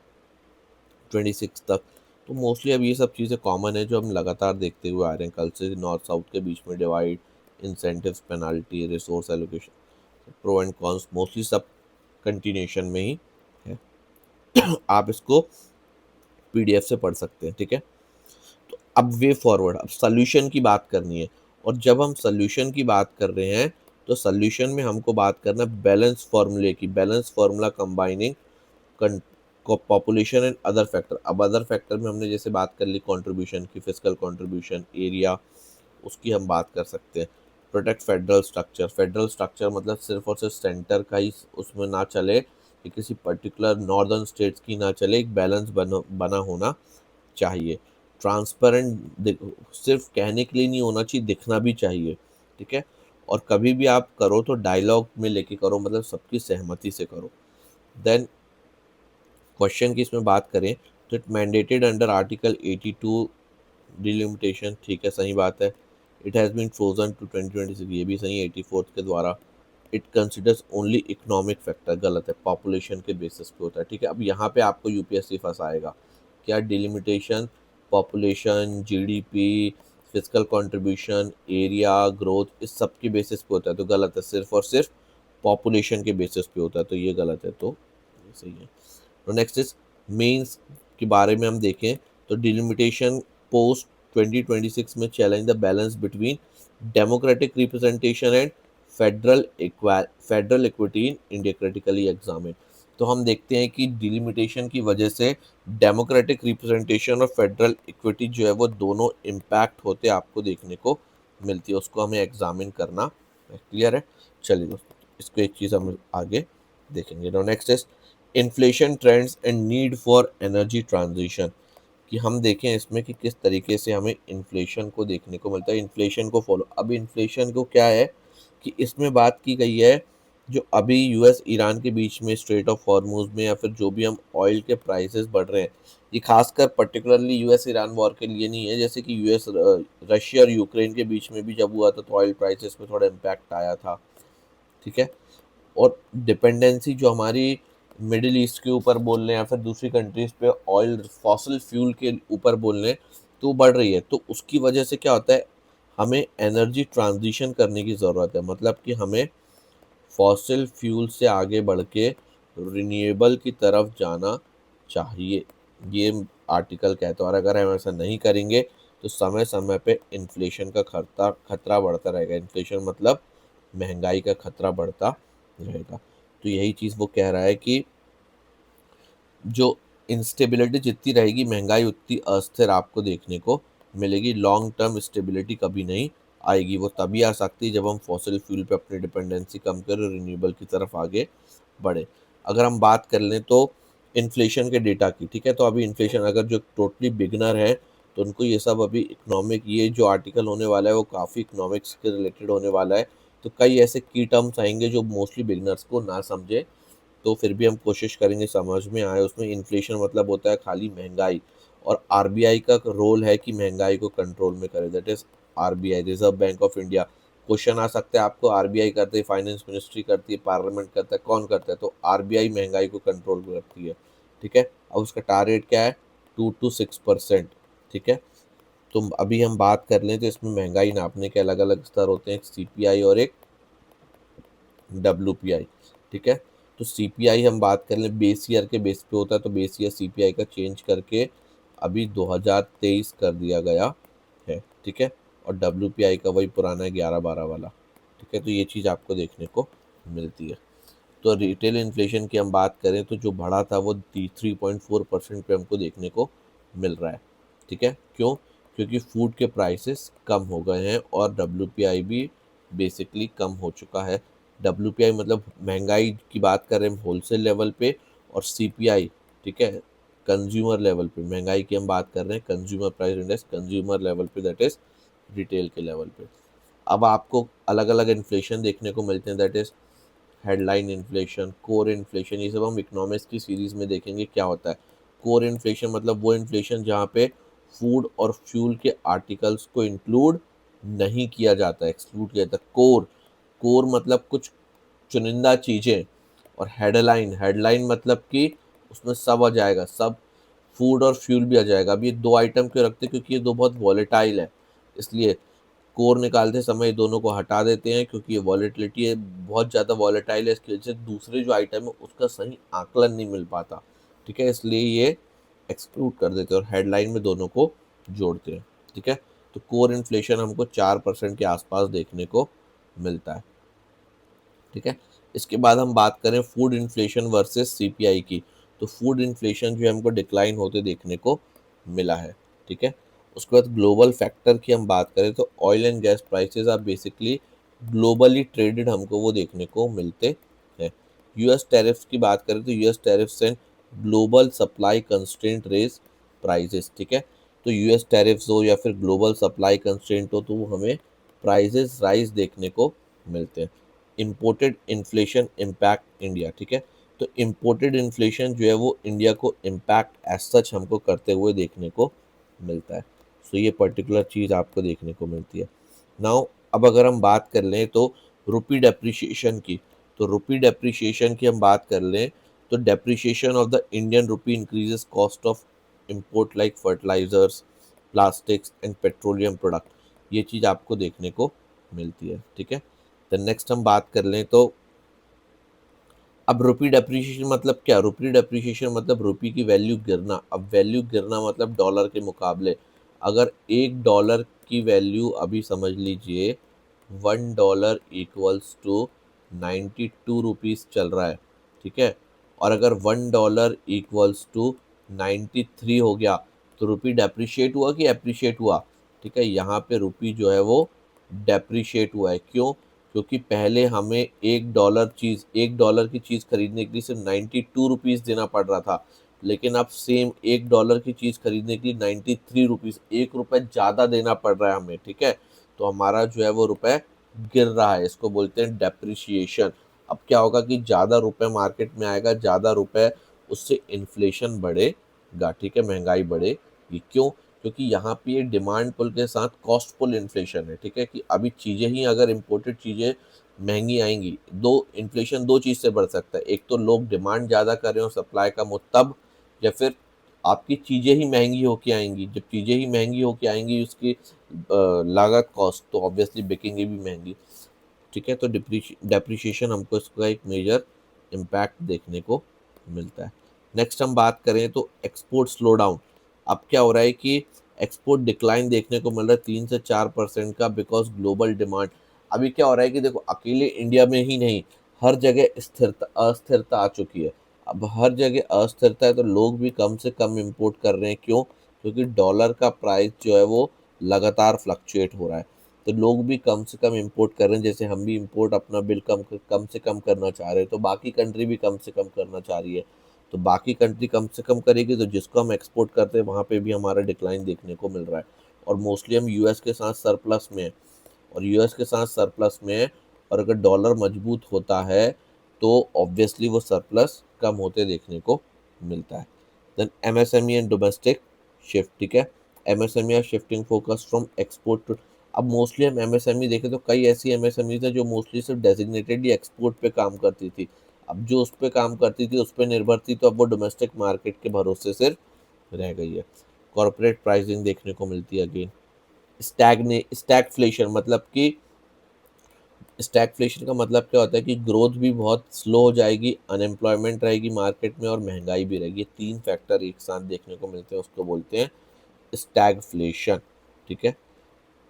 26 तक, तो मोस्टली अब ये सब चीज़ें कॉमन है जो हम लगातार देखते हुए आ रहे हैं कल से, नॉर्थ साउथ के बीच में divide, incentives, penalty, resource allocation, pro and cons, mostly सब कंटिन्यूशन में ही है। आप इसको पीडीएफ से पढ़ सकते हैं। ठीक है, तो अब वे फॉरवर्ड, अब सोल्यूशन की बात करनी है, और जब हम सोल्यूशन की बात कर रहे हैं तो सोल्यूशन में हमको बात करना है बैलेंस फार्मूले की, balance formula combining population and other factor. अब अदर फैक्टर में हमने जैसे बात कर ली कंट्रीब्यूशन की, फिजिकल कंट्रीब्यूशन, एरिया, उसकी हम बात कर सकते हैं। Protect federal structure. Federal structure मतलब सिर्फ और सिर्फ सेंटर का ही उसमें ना चले कि किसी पर्टिकुलर नॉर्दर्न स्टेट्स की ना चले, एक बैलेंस बना होना चाहिए। ट्रांसपेरेंट सिर्फ कहने के लिए नहीं होना चाहिए, दिखना भी चाहिए, ठीक है। और कभी भी आप करो तो डायलॉग में लेके करो, मतलब सबकी सहमति से करो। देन क्वेश्चन की इसमें बात करें तो it mandated under article 82 delimitation, ठीक है, सही बात है। It has been frozen to 2026, ये भी सही है, 84 के द्वारा। It considers only economic factor, गलत है, पॉपुलेशन के बेसिस पे होता है, ठीक है। अब यहाँ पे आपको यूपीएससी फंसाएगा, क्या delimitation population, GDP, physical contribution, area, growth, इस सब के बेसिस पे होता है, तो गलत है, सिर्फ और सिर्फ पॉपुलेशन के बेसिस पे होता है, तो ये गलत है, तो ये सही है। तो नेक्स्ट इज मेंस के बारे में हम देखें तो डिलिमिटेशन पोस्ट 2026 में challenge the balance between democratic representation and federal equity in India critically examine. तो हम देखते हैं कि डिलिमिटेशन की वजह से डेमोक्रेटिक रिप्रेजेंटेशन और फेडरल इक्विटी जो है वो दोनों इम्पैक्ट होते आपको देखने को मिलती है, उसको हमें एग्जामिन करना है। क्लियर है? चलिए दोस्तों, इसको एक चीज़ हम आगे देखेंगे। Now next is inflation trends and need for energy transition, कि हम देखें इसमें कि किस तरीके से हमें इन्फ्लेशन को देखने को मिलता है, इन्फ्लेशन को फॉलो। अब इन्फ्लेशन को क्या है कि इसमें बात की गई है जो अभी यूएस ईरान के बीच में स्ट्रेट ऑफ हॉर्मुज में या फिर जो भी हम ऑयल के प्राइसेस बढ़ रहे हैं, ये खासकर पर्टिकुलरली यूएस ईरान वॉर के लिए नहीं है। जैसे कि यूएस रशिया और यूक्रेन के बीच में भी जब हुआ था तो ऑयल प्राइसेस में थोड़ा इम्पैक्ट आया था, ठीक है। और डिपेंडेंसी जो हमारी मिडिल ईस्ट के ऊपर बोल रहे हैं या फिर दूसरी कंट्रीज पे ऑयल फॉसिल फ्यूल के ऊपर बोल रहे हैं तो बढ़ रही है, तो उसकी वजह से क्या होता है, हमें एनर्जी ट्रांजिशन करने की ज़रूरत है। मतलब कि हमें फॉसिल फ्यूल से आगे बढ़ के रिन्यूएबल की तरफ जाना चाहिए, ये आर्टिकल कहता है। और अगर हम ऐसा नहीं करेंगे तो समय समय पे इन्फ्लेशन का खतरा बढ़ता रहेगा। इन्फ्लेशन मतलब महंगाई का खतरा बढ़ता रहेगा। तो यही चीज़ वो कह रहा है कि जो इंस्टेबिलिटी जितनी रहेगी, महंगाई उतनी अस्थिर आपको देखने को मिलेगी। लॉन्ग टर्म स्टेबिलिटी कभी नहीं आएगी, वो तभी आ सकती है जब हम फॉसिल फ्यूल पे अपनी डिपेंडेंसी कम करें, रिन्यूएबल की तरफ आगे बढ़े। अगर हम बात कर लें तो इन्फ्लेशन के डेटा की, ठीक है, तो अभी इन्फ्लेशन अगर जो टोटली बिगनर है तो उनको ये सब अभी इकोनॉमिक, ये जो आर्टिकल होने वाला है वो काफ़ी इकोनॉमिक्स के रिलेटेड होने वाला है। तो कई ऐसे की टर्म्स आएंगे जो मोस्टली बिगनर्स को ना समझे, तो फिर भी हम कोशिश करेंगे समझ में आए। उसमें इन्फ्लेशन मतलब होता है खाली महंगाई, और आरबीआई का रोल है कि महंगाई को कंट्रोल में करे, that is RBI, Reserve Bank of India. Question आ सकता है आपको, आरबीआई करती है, फाइनेंस मिनिस्ट्री करती है, पार्लियामेंट करता है, कौन करता है? तो आरबीआई महंगाई को कंट्रोल में रखती है, ठीक है। अब उसका टारगेट क्या है? 2 to 6%, ठीक है। तो अभी हम बात कर लें तो इसमें महंगाई नापने के अलग अलग स्तर होते हैं, एक सीपीआई और एक डब्ल्यूपीआई, ठीक है। तो सीपीआई हम बात कर लें बेस ईयर के बेस पे होता है, तो बेस ईयर सीपीआई का चेंज करके अभी 2023 कर दिया गया है, ठीक है। और डब्ल्यूपीआई का वही पुराना है 11-12 वाला, ठीक है। तो ये चीज़ आपको देखने को मिलती है। तो रिटेल इन्फ्लेशन की हम बात करें तो जो बढ़ा था वो 3.4% पे हमको देखने को मिल रहा है, ठीक है। क्यों? क्योंकि फूड के प्राइसेस कम हो गए हैं और डब्ल्यूपीआई भी बेसिकली कम हो चुका है। डब्ल्यूपीआई मतलब महंगाई की बात कर रहे हैं होलसेल लेवल पे, और सीपीआई, ठीक है, कंज्यूमर लेवल पे। महंगाई की हम बात कर रहे हैं consumer price index, consumer level पे, दैट इज रिटेल के लेवल पे। अब आपको अलग अलग इन्फ्लेशन देखने को मिलते हैं, that is headline inflation, core inflation, ये सब हम इकोनॉमिक्स की सीरीज में देखेंगे क्या होता है। कोर इन्फ्लेशन मतलब वो इन्फ्लेशन जहाँ पे फूड और फ्यूल के आर्टिकल्स को इंक्लूड नहीं किया जाता, एक्सक्लूड किया जाता। कोर, कोर मतलब कुछ चुनिंदा चीज़ें, और हेडलाइन, हेडलाइन मतलब कि उसमें सब आ जाएगा, सब फूड और फ्यूल भी आ जाएगा। अब ये दो आइटम क्यों रखते हैं? क्योंकि ये दो बहुत वॉलेटाइल है, इसलिए कोर निकालते समय दोनों को हटा देते हैं, क्योंकि ये वॉलेटिलिटी है, बहुत ज़्यादा वॉलेटाइल है, इसकी वजह से दूसरे जो आइटम है उसका सही आकलन नहीं मिल पाता, ठीक है, इसलिए ये एक्सक्लूड कर देते हैं और हेडलाइन में दोनों को जोड़ते हैं, ठीक है। तो कोर इन्फ्लेशन हमको 4% के आसपास देखने को मिलता है, ठीक है। इसके बाद हम बात करें फूड इन्फ्लेशन वर्सेस सीपीआई की, तो फूड इन्फ्लेशन जो है हमको डिक्लाइन होते देखने को मिला है, ठीक है। उसके बाद ग्लोबल फैक्टर की हम बात करें तो oil and gas prices are basically globally traded हमको वो देखने को मिलते हैं। यूएस टैरिफ्स की बात करें तो US tariffs and global supply constraint raise prices, ठीक है। तो यूएस टैरिफ्स हो या फिर ग्लोबल सप्लाई कंस्ट्रेंट हो तो वो हमें प्राइसेस राइज देखने को मिलते हैं। इम्पोर्टेड इन्फ्लेशन इम्पैक्ट इंडिया, ठीक है। तो इम्पोर्टेड इन्फ्लेशन जो है वो इंडिया को इम्पैक्ट एज सच हमको करते हुए देखने को मिलता है। सो ये पर्टिकुलर चीज़ आपको देखने को मिलती है। नाउ अब अगर हम बात कर लें तो रुपी डेप्रिशिएशन की, तो रुपी डेप्रिशिएशन की हम बात कर लें तो depreciation of the Indian rupee increases cost of import like fertilisers, plastics and petroleum product, ये चीज़ आपको देखने को मिलती है, ठीक है। तो नेक्स्ट हम बात कर लें तो अब रुपी डेप्रिशिएशन मतलब क्या, रुपी डेप्रिशिएशन मतलब रुपी की वैल्यू गिरना। अब वैल्यू गिरना मतलब डॉलर के मुकाबले अगर $1 की वैल्यू अभी समझ लीजिए $1 इक्वल्स टू 92 रुपीज़ चल रहा है, ठीक है। और अगर $1 इक्वल्स टू 93 हो गया तो रुपी डेप्रिशिएट हुआ कि एप्रिशिएट हुआ, ठीक है। यहाँ पे रुपी जो है वो डेप्रिशिएट हुआ है। क्यों? क्योंकि पहले हमें $1 की चीज़ खरीदने के लिए सिर्फ 92 रुपीज़ देना पड़ रहा था, लेकिन अब सेम $1 की चीज़ खरीदने के लिए 93 रुपीज़, ₹1 ज़्यादा देना पड़ रहा है हमें, ठीक है। तो हमारा जो है वो रुपए गिर रहा है, इसको बोलते हैं डेप्रिशिएशन। अब क्या होगा कि ज़्यादा रुपए मार्केट में आएगा, ज़्यादा रुपए, उससे इन्फ्लेशन बढ़ेगा, ठीक है, महंगाई बढ़ेगी। क्यों? क्योंकि यहाँ पे ये डिमांड पुल के साथ कॉस्ट पुल इन्फ्लेशन है, ठीक है, कि अभी चीज़ें ही अगर इम्पोर्टेड चीज़ें महंगी आएंगी, दो इन्फ्लेशन दो चीज़ से बढ़ सकता है, एक तो लोग डिमांड ज़्यादा कर रहे हो सप्लाई कम हो तब, या फिर आपकी चीज़ें ही महंगी होके आएंगी। जब चीज़ें ही महंगी होके आएंगी उसकी लागत कॉस्ट तो ऑब्वियसली बिकेंगी भी महंगी, ठीक है। तो डेप्रिशिएशन हमको इसका एक मेजर इम्पैक्ट देखने को मिलता है। नेक्स्ट हम बात करें तो एक्सपोर्ट स्लो डाउन। अब क्या हो रहा है कि एक्सपोर्ट डिक्लाइन देखने को मिल रहा है 3 से 4% का बिकॉज ग्लोबल डिमांड। अभी क्या हो रहा है कि देखो अकेले इंडिया में ही नहीं, हर जगह स्थिरता अस्थिरता आ चुकी है। अब हर जगह अस्थिरता है तो लोग भी कम से कम इंपोर्ट कर रहे हैं। क्यों? क्योंकि डॉलर का प्राइस जो है वो लगातार फ्लक्चुएट हो रहा है, तो लोग भी कम से कम इंपोर्ट कर रहे हैं। जैसे हम भी इंपोर्ट अपना बिल कम से कम करना चाह रहे हैं तो बाकी कंट्री भी कम से कम करना चाह रही है। तो बाकी कंट्री कम से कम करेगी तो जिसको हम एक्सपोर्ट करते हैं वहाँ पे भी हमारा डिक्लाइन देखने को मिल रहा है। और मोस्टली हम यूएस के साथ सरप्लस में है, और यूएस के साथ सरप्लस में है, और अगर डॉलर मजबूत होता है तो ऑब्वियसली वो सरप्लस कम होते देखने को मिलता है। Then MSME and domestic shift, ठीक है। MSME are shifting focus from export to, अब मोस्टली हम एमएसएमई देखें तो कई ऐसी एमएसएमईज है जो मोस्टली सिर्फ डेजिग्नेटेडली एक्सपोर्ट पे काम करती थी। अब जो उस पे काम करती थी उस पे निर्भर थी तो अब वो डोमेस्टिक मार्केट के भरोसे सिर्फ रह गई है। कॉर्पोरेट प्राइसिंग देखने को मिलती है अगेन। स्टैगफ्लेशन मतलब कि स्टैगफ्लेशन का मतलब क्या होता है कि ग्रोथ भी बहुत स्लो हो जाएगी, अनएम्प्लॉयमेंट रहेगी मार्केट में और महंगाई भी रहेगी। तीन फैक्टर एक साथ देखने को मिलते हैं, उसको बोलते हैं स्टैगफ्लेशन, ठीक है।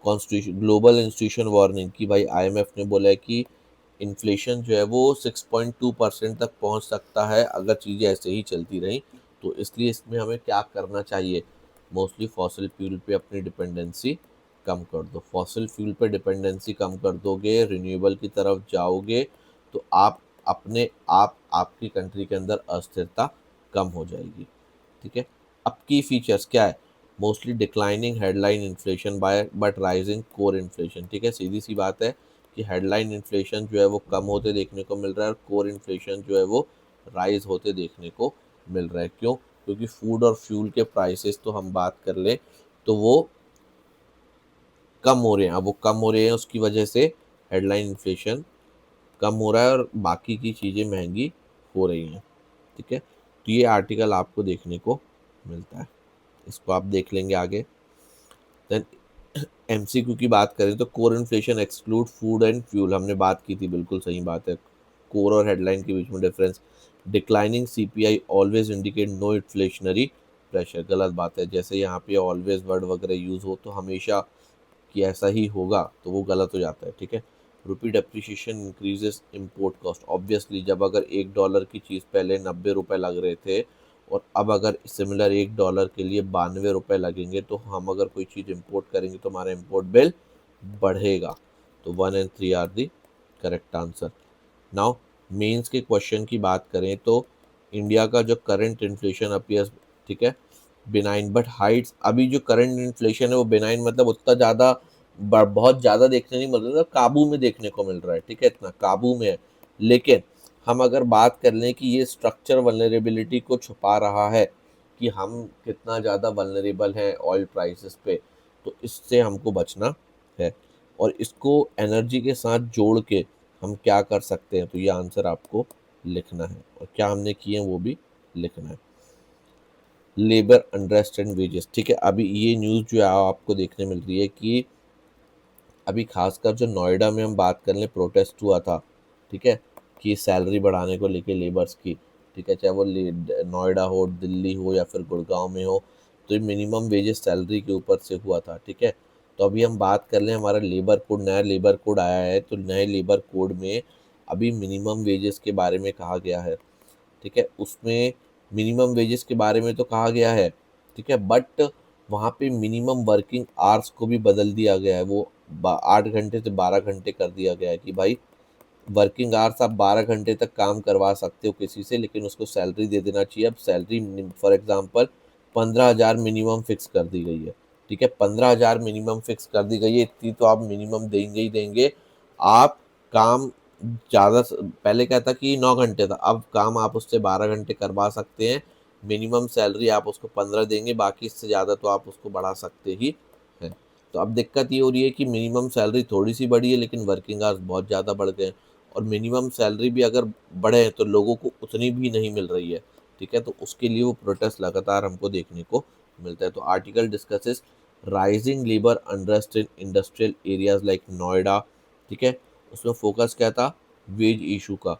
कॉन्स्टिट्यूशन ग्लोबल इंस्टीट्यूशन वार्निंग कि भाई आईएमएफ ने बोला है कि इन्फ्लेशन जो है वो 6.2% तक पहुंच सकता है अगर चीज़ें ऐसे ही चलती रहीं। तो इसलिए इसमें हमें क्या करना चाहिए, मोस्टली फॉसिल फ्यूल पे अपनी डिपेंडेंसी कम कर दो। फॉसिल फ्यूल पे डिपेंडेंसी कम कर दोगे, रिन्यूएबल की तरफ जाओगे तो आप अपने आप आपकी कंट्री के अंदर अस्थिरता कम हो जाएगी, ठीक है। अब की फीचर्स क्या है, mostly declining headline inflation by but rising core inflation, ठीक है। सीधी सी बात है कि हेडलाइन इन्फ्लेशन जो है वो कम होते देखने को मिल रहा है और कोर इन्फ्लेशन जो है वो राइज होते देखने को मिल रहा है। क्यों? क्योंकि फूड और फ्यूल के प्राइसेस तो हम बात कर लें तो वो कम हो रहे हैं। अब वो कम हो रहे हैं उसकी वजह से हेडलाइन इन्फ्लेशन कम हो रहा है और बाकी की चीज़ें महंगी हो रही हैं, ठीक है। तो ये आर्टिकल आपको देखने को मिलता है, इसको आप देख लेंगे आगे। देन एमसीक्यू की बात करें तो core inflation exclude food and fuel, हमने बात की थी, बिल्कुल सही बात है। कोर और हेडलाइन के बीच में difference, declining CPI always indicate no inflationary pressure, गलत बात है। जैसे यहाँ पे ऑलवेज वर्ड वगैरह यूज़ हो तो हमेशा कि ऐसा ही होगा तो वो गलत हो जाता है, ठीक है। Rupee depreciation increases import cost, obviously जब अगर $1 की चीज़ पहले 90 रुपये लग रहे थे और अब अगर सिमिलर $1 के लिए 92 रुपये लगेंगे, तो हम अगर कोई चीज़ इंपोर्ट करेंगे तो हमारा इंपोर्ट बिल बढ़ेगा। तो 1 and 3 are the correct answer. Now mains के क्वेश्चन की बात करें तो इंडिया का जो करंट इन्फ्लेशन अपीयर्स, ठीक है, बिनाइन बट हाइट्स। अभी जो करंट इन्फ्लेशन है वो बिनाइन मतलब उतना ज़्यादा बहुत ज़्यादा देखने नहीं मिल रहा, काबू में देखने को मिल रहा है, ठीक है, इतना काबू में है। लेकिन हम अगर बात कर लें कि ये स्ट्रक्चर वल्नरेबिलिटी को छुपा रहा है कि हम कितना ज़्यादा वल्नरेबल हैं ऑयल प्राइसेस पे, तो इससे हमको बचना है। और इसको एनर्जी के साथ जोड़ के हम क्या कर सकते हैं, तो ये आंसर आपको लिखना है और क्या हमने किए वो भी लिखना है। लेबर अनरेस्ट एंड वेजेस, ठीक है। अभी ये न्यूज़ जो है आपको देखने मिल रही है कि अभी खासकर जो नोएडा में हम बात कर लें, प्रोटेस्ट हुआ था, ठीक है, कि सैलरी बढ़ाने को लेके लेबर्स की, ठीक है, चाहे वो नोएडा हो, दिल्ली हो या फिर गुड़गांव में हो, तो ये मिनिमम वेजेस सैलरी के ऊपर से हुआ था, ठीक है। तो अभी हम बात कर लें, हमारा लेबर कोड, नया लेबर कोड आया है, तो नए लेबर कोड में अभी मिनिमम वेजेस के बारे में कहा गया है, ठीक है। उसमें मिनिमम वेजेस के बारे में तो कहा गया है, ठीक है, बट वहाँ पे मिनिमम वर्किंग आवर्स को भी बदल दिया गया है। वो 8 घंटे से 12 घंटे कर दिया गया है कि भाई वर्किंग आवर्स आप 12 घंटे तक काम करवा सकते हो किसी से, लेकिन उसको सैलरी दे देना चाहिए। अब salary for example 15,000 minimum fix कर दी गई है, ठीक है, 15,000 मिनिमम फिक्स कर दी गई है, इतनी तो आप मिनिमम देंगे ही देंगे। आप काम ज़्यादा, पहले क्या था कि 9 घंटे था, अब काम आप उससे 12 घंटे करवा सकते हैं। मिनिमम सैलरी आप उसको 15 देंगे, बाकी इससे ज़्यादा तो आप उसको बढ़ा सकते ही हैं। तो अब दिक्कत ये हो रही है कि मिनिमम सैलरी थोड़ी सी बढ़ी है लेकिन वर्किंग आवर्स बहुत ज़्यादा बढ़ गए हैं, और मिनिमम सैलरी भी अगर बढ़े हैं तो लोगों को उतनी भी नहीं मिल रही है, ठीक है। तो उसके लिए वो प्रोटेस्ट लगातार हमको देखने को मिलता है। तो article discusses rising labour unrest in industrial areas like Noida, ठीक है। उसमें फोकस क्या था, वेज इशू का,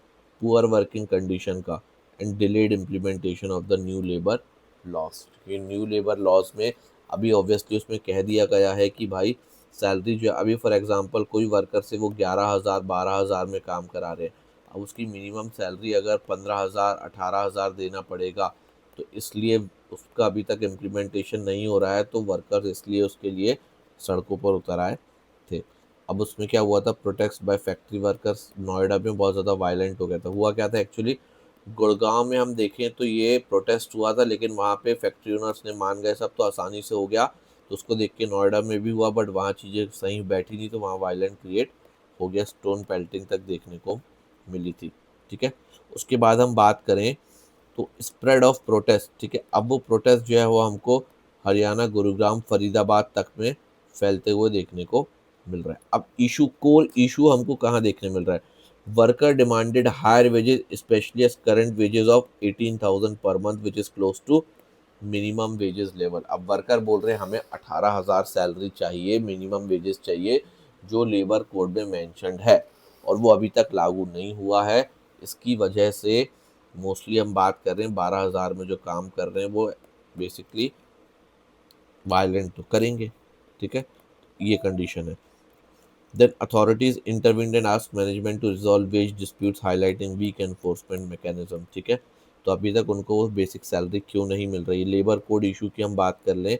पुअर वर्किंग कंडीशन का, and delayed implementation of the new labour laws. ये न्यू लेबर लॉस में अभी ऑब्वियसली उसमें कह दिया गया है कि भाई सैलरी जो है, अभी फॉर एग्जांपल कोई वर्कर से वो 11,000 12,000 में काम करा रहे हैं, अब उसकी मिनिमम सैलरी अगर 15,000 18,000 देना पड़ेगा, तो इसलिए उसका अभी तक इम्प्लीमेंटेशन नहीं हो रहा है, तो वर्कर्स इसलिए उसके लिए सड़कों पर उतर आए थे। अब उसमें क्या हुआ था, protest by factory workers Noida में बहुत ज़्यादा वायलेंट हो गया था। हुआ क्या था एक्चुअली, गुड़गांव में हम देखें तो ये प्रोटेस्ट हुआ था, लेकिन वहाँ पे फैक्ट्री ओनर्स ने मान गए, सब तो आसानी से हो गया, तो उसको देख के नोएडा में भी हुआ, बट वहाँ चीज़ें सही बैठी नहीं, तो वहाँ वायलेंट क्रिएट हो गया, स्टोन पेल्टिंग तक देखने को मिली थी, ठीक है। उसके बाद हम बात करें तो स्प्रेड ऑफ प्रोटेस्ट, ठीक है, अब वो प्रोटेस्ट जो है वो हमको हरियाणा, गुरुग्राम, फरीदाबाद तक में फैलते हुए देखने को मिल रहा है। अब इशू, कोर इशू हमको कहाँ देखने मिल रहा है, worker demanded higher wages specially as current wages of 18,000 per month which is close to minimum wages level. अब वर्कर बोल रहे हैं हमें 18,000 सैलरी चाहिए, मिनिमम वेजेस चाहिए, जो लेबर कोड में मेंशन्ड है, और वो अभी तक लागू नहीं हुआ है। इसकी वजह से मोस्टली हम बात कर रहे हैं 12,000 में जो काम कर रहे हैं वो बेसिकली वायलेंट तो करेंगे, ठीक है, ये कंडीशन है। Then authorities intervened and ask management to resolve wage disputes highlighting weak enforcement mechanism, ठीक है। तो अभी तक उनको वो बेसिक सैलरी क्यों नहीं मिल रही। लेबर कोड इशू की हम बात कर लें,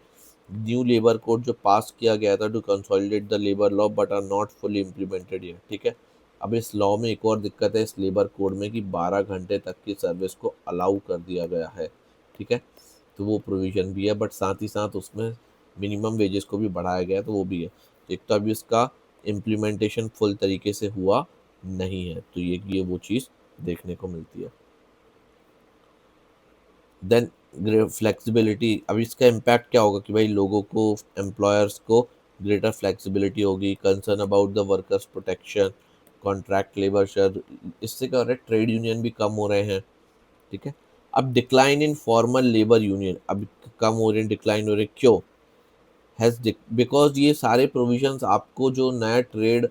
न्यू लेबर कोड जो पास किया गया था to consolidate the labour law but are not fully implemented ये, ठीक है। अब इस लॉ में एक और दिक्कत है, इस लेबर कोड में, कि 12 घंटे तक की सर्विस को अलाउ कर दिया गया है, ठीक है, तो वो प्रोविज़न भी है, बट साथ ही साथ उसमें मिनिमम वेजेस को भी बढ़ाया गया है, तो वो भी है। तो एक तो अभी उसका इम्प्लीमेंटेशन फुल तरीके से हुआ नहीं है, तो ये वो चीज़ देखने को मिलती है। देन फ्लेक्सिबिलिटी, अब इसका इम्पैक्ट क्या होगा कि भाई लोगों को, एम्प्लॉयर्स को ग्रेटर फ्लेक्सिबिलिटी होगी, concern about the workers protection, contract labour share, इससे क्या हो रहा है, ट्रेड यूनियन भी कम हो रहे हैं, ठीक है। अब decline in formal labour union, अब कम हो रहे हैं, डिक्लाइन हो रहे हैं, क्यों, हैज़, बिकॉज ये सारे प्रोविजंस आपको, जो नया ट्रेड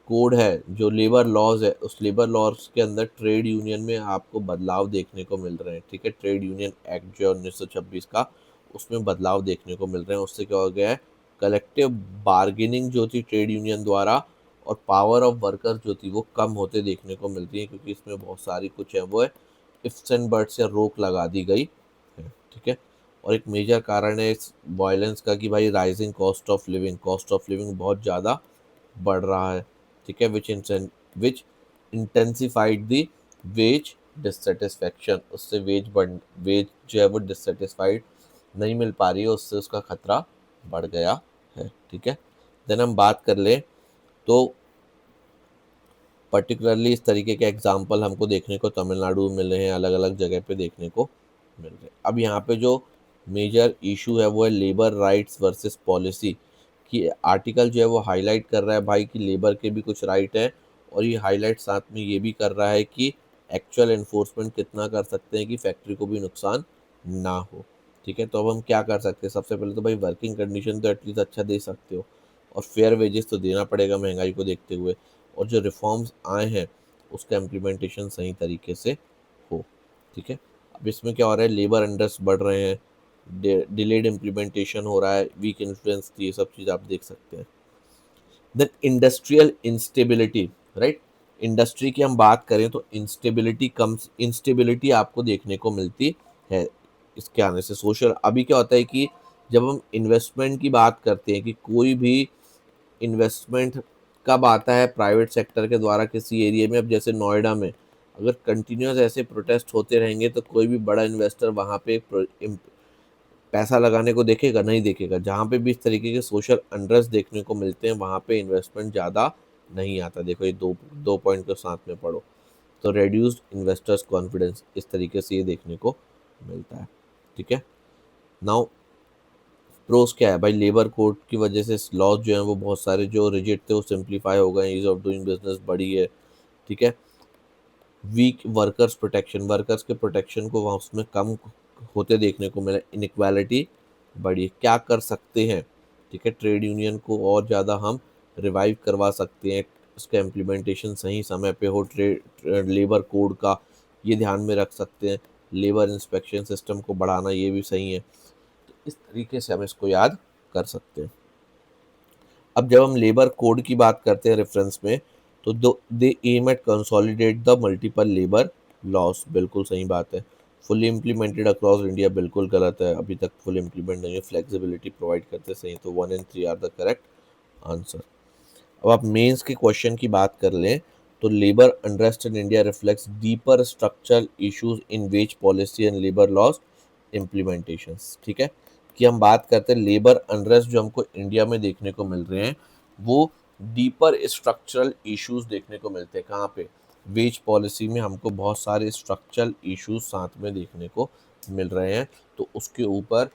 कोड है, जो लेबर लॉज है, उस लेबर लॉज के अंदर ट्रेड यूनियन में आपको बदलाव देखने को मिल रहे हैं, ठीक है। ट्रेड यूनियन एक्ट जो है 1926 का, उसमें बदलाव देखने को मिल रहे हैं। उससे क्या हो गया है, कलेक्टिव बार्गेनिंग जो थी ट्रेड यूनियन द्वारा, और पावर ऑफ वर्कर्स जो थी वो कम होते देखने को मिलती है, क्योंकि इसमें बहुत सारी कुछ है वो है इफ्स एंड बट्स या रोक लगा दी गई ठीक है। और एक मेजर कारण है इस वायलेंस का कि भाई राइजिंग कॉस्ट ऑफ लिविंग बहुत ज़्यादा बढ़ रहा है, ठीक है, विच इंटेंसिफाइड द वेज डिससेटिस्फैक्शन, उससे वेज जो है वो डिससेटिस्फाइड नहीं मिल पा रही है, उससे उसका खतरा बढ़ गया है, ठीक है। देन हम बात कर लें तो पर्टिकुलरली इस तरीके के एग्जाम्पल हमको देखने को तमिलनाडु में मिल रहे हैं, अलग अलग जगह पे देखने को मिल रहे हैं। अब यहाँ पे जो मेजर इशू है वो है लेबर राइट्स वर्सेस पॉलिसी, कि आर्टिकल जो है वो हाईलाइट कर रहा है भाई कि लेबर के भी कुछ राइट है, और ये हाईलाइट साथ में ये भी कर रहा है कि एक्चुअल एनफोर्समेंट कितना कर सकते हैं कि फैक्ट्री को भी नुकसान ना हो, ठीक है। तो अब हम क्या कर सकते हैं, सबसे पहले तो भाई वर्किंग कंडीशन तो एटलीस्ट अच्छा दे सकते हो, और फेयर वेजेस तो देना पड़ेगा महंगाई को देखते हुए, और जो रिफॉर्म्स आए हैं उसका इम्प्लीमेंटेशन सही तरीके से हो, ठीक है। अब इसमें क्या हो रहा है, लेबर अंडर्स बढ़ रहे हैं, डिलेड इम्प्लीमेंटेशन हो रहा है, वीक इन्फ्लुएंस, ये सब चीज़ आप देख सकते हैं। Then industrial instability, right, industry की हम बात करें तो इंस्टेबिलिटी आपको देखने को मिलती है इसके आने से। सोशल, अभी क्या होता है कि जब हम इन्वेस्टमेंट की बात करते हैं कि कोई भी इन्वेस्टमेंट कब आता है प्राइवेट सेक्टर के द्वारा किसी एरिया में, अब जैसे नोएडा में अगर कंटिन्यूस ऐसे प्रोटेस्ट होते रहेंगे तो कोई भी बड़ा इन्वेस्टर वहाँ पे पैसा लगाने को देखेगा, नहीं देखेगा। जहाँ पे भी इस तरीके के सोशल अनरेस्ट देखने को मिलते हैं वहाँ पे इन्वेस्टमेंट ज़्यादा नहीं आता। देखो ये दो दो पॉइंट को साथ में पढ़ो, तो रेड्यूस्ड इन्वेस्टर्स कॉन्फिडेंस, इस तरीके से ये देखने को मिलता है, ठीक है। नाउ प्रोस क्या है भाई, लेबर कोड की वजह से लॉज जो हैं वो बहुत सारे जो रिजिड थे वो सिंप्लीफाई हो गए, ईज ऑफ डूइंग बिजनेस बढ़ी है, ठीक है। वीक वर्कर्स प्रोटेक्शन, वर्कर्स के प्रोटेक्शन को वहाँ उसमें कम होते देखने को मिला, इनक्वालिटी बढ़ी। क्या कर सकते हैं, ठीक है, ट्रेड यूनियन को और ज़्यादा हम रिवाइव करवा सकते हैं, उसका इम्प्लीमेंटेशन सही समय पे हो, ट्रेड लेबर कोड का ये ध्यान में रख सकते हैं, लेबर इंस्पेक्शन सिस्टम को बढ़ाना ये भी सही है। तो इस तरीके से हम इसको याद कर सकते हैं। अब जब हम लेबर कोड की बात करते हैं रेफरेंस में, तो they aim at consolidate the multiple labour laws, बिल्कुल सही बात है। फुली इम्प्लीमेंटेड अक्रॉस इंडिया, बिल्कुल गलत है, अभी तक फुल इम्प्लीमेंट नहीं है। फ्लेक्सिबिलिटी प्रोवाइड करते सही, तो 1 and 3 are the correct answer. अब आप मेंस के क्वेश्चन की बात कर लें तो labour unrest in India reflects deeper structural issues in wage policy and labour laws implementations, ठीक है। कि हम बात करते हैं लेबर अनरेस्ट जो हमको इंडिया में देखने को मिल रहे हैं वो डीपर स्ट्रक्चरल इश्यूज देखने को मिलते हैं। कहाँ पे, वेज पॉलिसी में हमको बहुत सारे स्ट्रक्चरल इश्यूज साथ में देखने को मिल रहे हैं, तो उसके ऊपर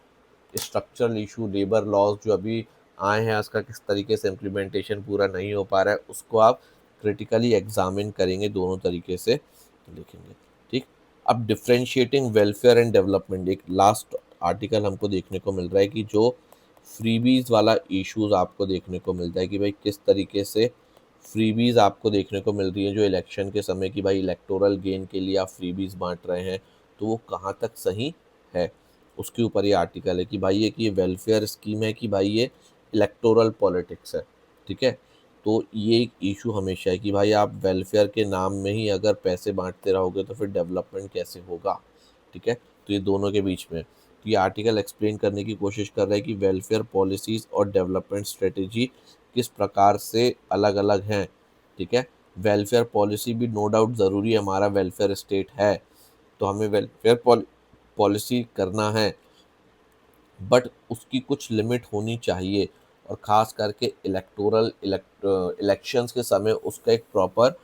स्ट्रक्चरल इशू, लेबर लॉज जो अभी आए हैं उसका किस तरीके से इम्प्लीमेंटेशन पूरा नहीं हो पा रहा है, उसको आप क्रिटिकली एग्जामिन करेंगे, दोनों तरीके से देखेंगे, ठीक। अब डिफ्रेंशिएटिंग वेलफेयर एंड डेवलपमेंट, एक लास्ट आर्टिकल हमको देखने को मिल रहा है कि जो फ्रीबीज वाला इश्यूज आपको देखने को मिलता है कि भाई किस तरीके से फ्रीबीज आपको देखने को मिल रही है जो इलेक्शन के समय की भाई इलेक्टोरल गेन के लिए आप फ्रीबीज बांट रहे हैं, तो वो कहाँ तक सही है, उसके ऊपर ये आर्टिकल है कि भाई ये कि ये वेलफेयर स्कीम है कि भाई ये इलेक्टोरल पॉलिटिक्स है, ठीक है। तो ये एक इशू हमेशा है कि भाई आप वेलफेयर के नाम में ही अगर पैसे बांटते रहोगे तो फिर डेवलपमेंट कैसे होगा, ठीक है। तो ये दोनों के बीच में, तो ये आर्टिकल एक्सप्लेन करने की कोशिश कर रहा है कि वेलफेयर पॉलिसीज़ और डेवलपमेंट स्ट्रेटेजी किस प्रकार से अलग अलग हैं, ठीक है। वेलफेयर पॉलिसी भी नो डाउट ज़रूरी है, हमारा वेलफेयर स्टेट है तो हमें वेलफेयर पॉलिसी करना है, बट उसकी कुछ लिमिट होनी चाहिए, और ख़ास करके इलेक्शंस के समय उसका एक प्रॉपर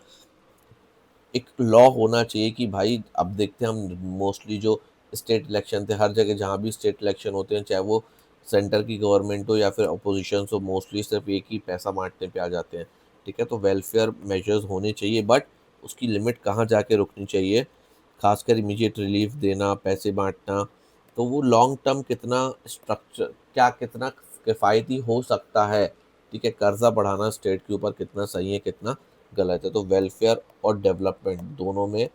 एक लॉ होना चाहिए कि भाई अब देखते हैं हम मोस्टली जो स्टेट इलेक्शन थे, हर जगह जहाँ भी स्टेट इलेक्शन होते हैं, चाहे वो सेंटर की गवर्नमेंट हो या फिर अपोजिशन हो, मोस्टली सिर्फ एक ही पैसा बांटने पे आ जाते हैं, ठीक है। तो वेलफेयर मेजर्स होने चाहिए, बट उसकी लिमिट कहाँ जाके रुकनी चाहिए, खासकर इमीडिएट रिलीफ देना, पैसे बांटना, तो वो लॉन्ग टर्म कितना स्ट्रक्चर, क्या कितना किफ़ायती हो सकता है, ठीक है। कर्जा बढ़ाना स्टेट के ऊपर कितना सही है कितना गलत है, तो वेलफेयर और डेवलपमेंट दोनों में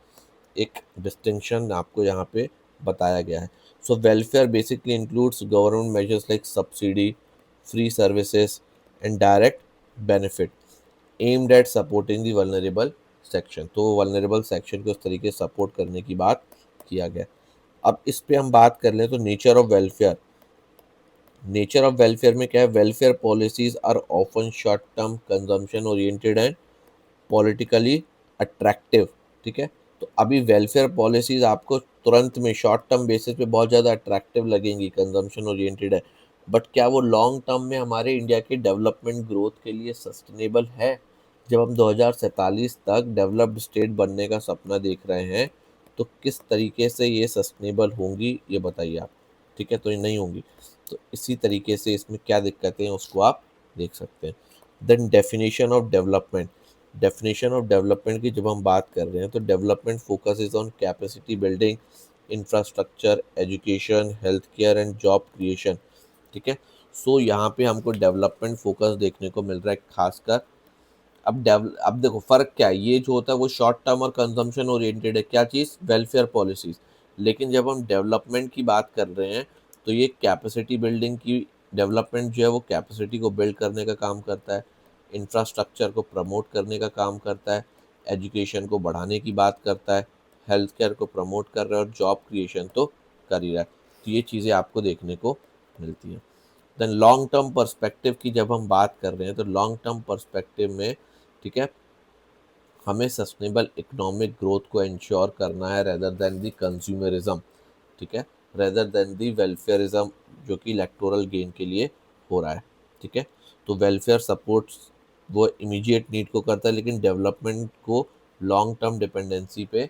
एक डिस्टिंक्शन आपको यहाँ पे बताया गया है। So welfare basically includes government measures like subsidy, free services and direct benefit aimed at supporting the vulnerable section, तो वल्नरेबल सेक्शन को इस तरीके से सपोर्ट करने की बात किया गया। अब इस पे हम बात कर लें तो nature of welfare. Nature of welfare में क्या है, welfare policies are often short term consumption oriented and politically attractive. ठीक है, तो अभी वेलफेयर पॉलिसीज आपको तुरंत में शॉर्ट टर्म बेसिस पे बहुत ज़्यादा अट्रैक्टिव लगेंगी, कंजम्पशन ओरिएंटेड है, बट क्या वो लॉन्ग टर्म में हमारे इंडिया के डेवलपमेंट ग्रोथ के लिए सस्टेनेबल है? जब हम 2047 तक डेवलप्ड स्टेट बनने का सपना देख रहे हैं, तो किस तरीके से ये सस्टेनेबल होंगी, ये बताइए आप। ठीक है, तो ये नहीं होंगी। तो इसी तरीके से इसमें क्या दिक्कतें हैं उसको आप देख सकते हैं। Then definition of development. Definition of development की जब हम बात कर रहे हैं तो development focus is on capacity building, infrastructure, education, health care and job creation. ठीक है, सो यहाँ पे हमको डेवलपमेंट फोकस देखने को मिल रहा है खासकर। अब देखो फ़र्क क्या है, ये जो होता है वो शॉर्ट टर्म और कंजम्पशन ओरिएंटेड है, क्या चीज़, वेलफेयर पॉलिसीज़। लेकिन जब हम डेवलपमेंट की बात कर रहे हैं तो ये कैपेसिटी बिल्डिंग की, डेवलपमेंट जो है वो कैपेसिटी को बिल्ड करने का काम करता है, इंफ्रास्ट्रक्चर को प्रमोट करने का काम करता है, एजुकेशन को बढ़ाने की बात करता है, हेल्थ केयर को प्रमोट कर रहा है और जॉब क्रिएशन तो कर ही रहा है। तो ये चीज़ें आपको देखने को मिलती हैं। देन लॉन्ग टर्म पर्सपेक्टिव की जब हम बात कर रहे हैं तो लॉन्ग टर्म पर्सपेक्टिव में, ठीक है, हमें सस्टेनेबल इकोनॉमिक ग्रोथ को इंश्योर करना है रेदर देन दी कंज्यूमरिज्म। ठीक है, रेदर देन दी वेलफेयरिज्म जो कि इलेक्टोरल गेन के लिए हो रहा है। ठीक है, तो वेलफेयर सपोर्ट्स वो इमीडिएट नीड को करता है लेकिन डेवलपमेंट को लॉन्ग टर्म डिपेंडेंसी पे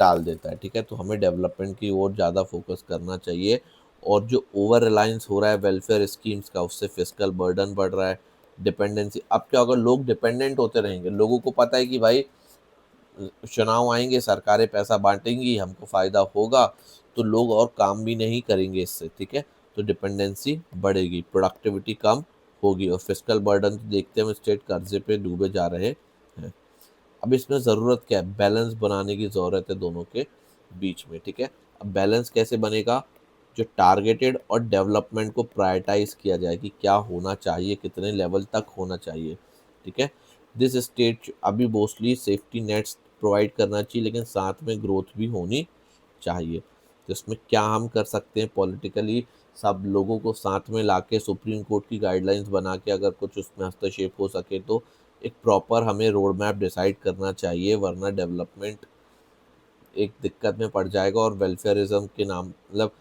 टाल देता है। ठीक है, तो हमें डेवलपमेंट की ओर ज़्यादा फोकस करना चाहिए। और जो ओवर रिलायंस हो रहा है वेलफेयर स्कीम्स का, उससे फिस्कल बर्डन बढ़ रहा है, डिपेंडेंसी। अब क्या होगा, लोग डिपेंडेंट होते रहेंगे, लोगों को पता है कि भाई चुनाव आएंगे, सरकारें पैसा बांटेंगी, हमको फ़ायदा होगा, तो लोग और काम भी नहीं करेंगे इससे। ठीक है, तो डिपेंडेंसी बढ़ेगी, प्रोडक्टिविटी कम होगी और फिस्कल बर्डन तो देखते हैं हम स्टेट कर्जे पे डूबे जा रहे हैं। अब इसमें ज़रूरत क्या है, बैलेंस बनाने की ज़रूरत है दोनों के बीच में। ठीक है, अब बैलेंस कैसे बनेगा, जो टारगेटेड और डेवलपमेंट को प्रायोरिटाइज किया जाए कि क्या होना चाहिए, कितने लेवल तक होना चाहिए। ठीक है, दिस स्टेट अभी मोस्टली सेफ्टी नेट्स प्रोवाइड करना चाहिए लेकिन साथ में ग्रोथ भी होनी चाहिए। तो इसमें क्या हम कर सकते हैं पॉलिटिकली, सब लोगों को साथ में लाके सुप्रीम कोर्ट की गाइडलाइंस बना के अगर कुछ उसमें हस्तक्षेप हो सके तो एक प्रॉपर हमें रोड मैप डिसाइड करना चाहिए, वरना डेवलपमेंट एक दिक्कत में पड़ जाएगा और वेलफेयरिज्म के नाम, मतलब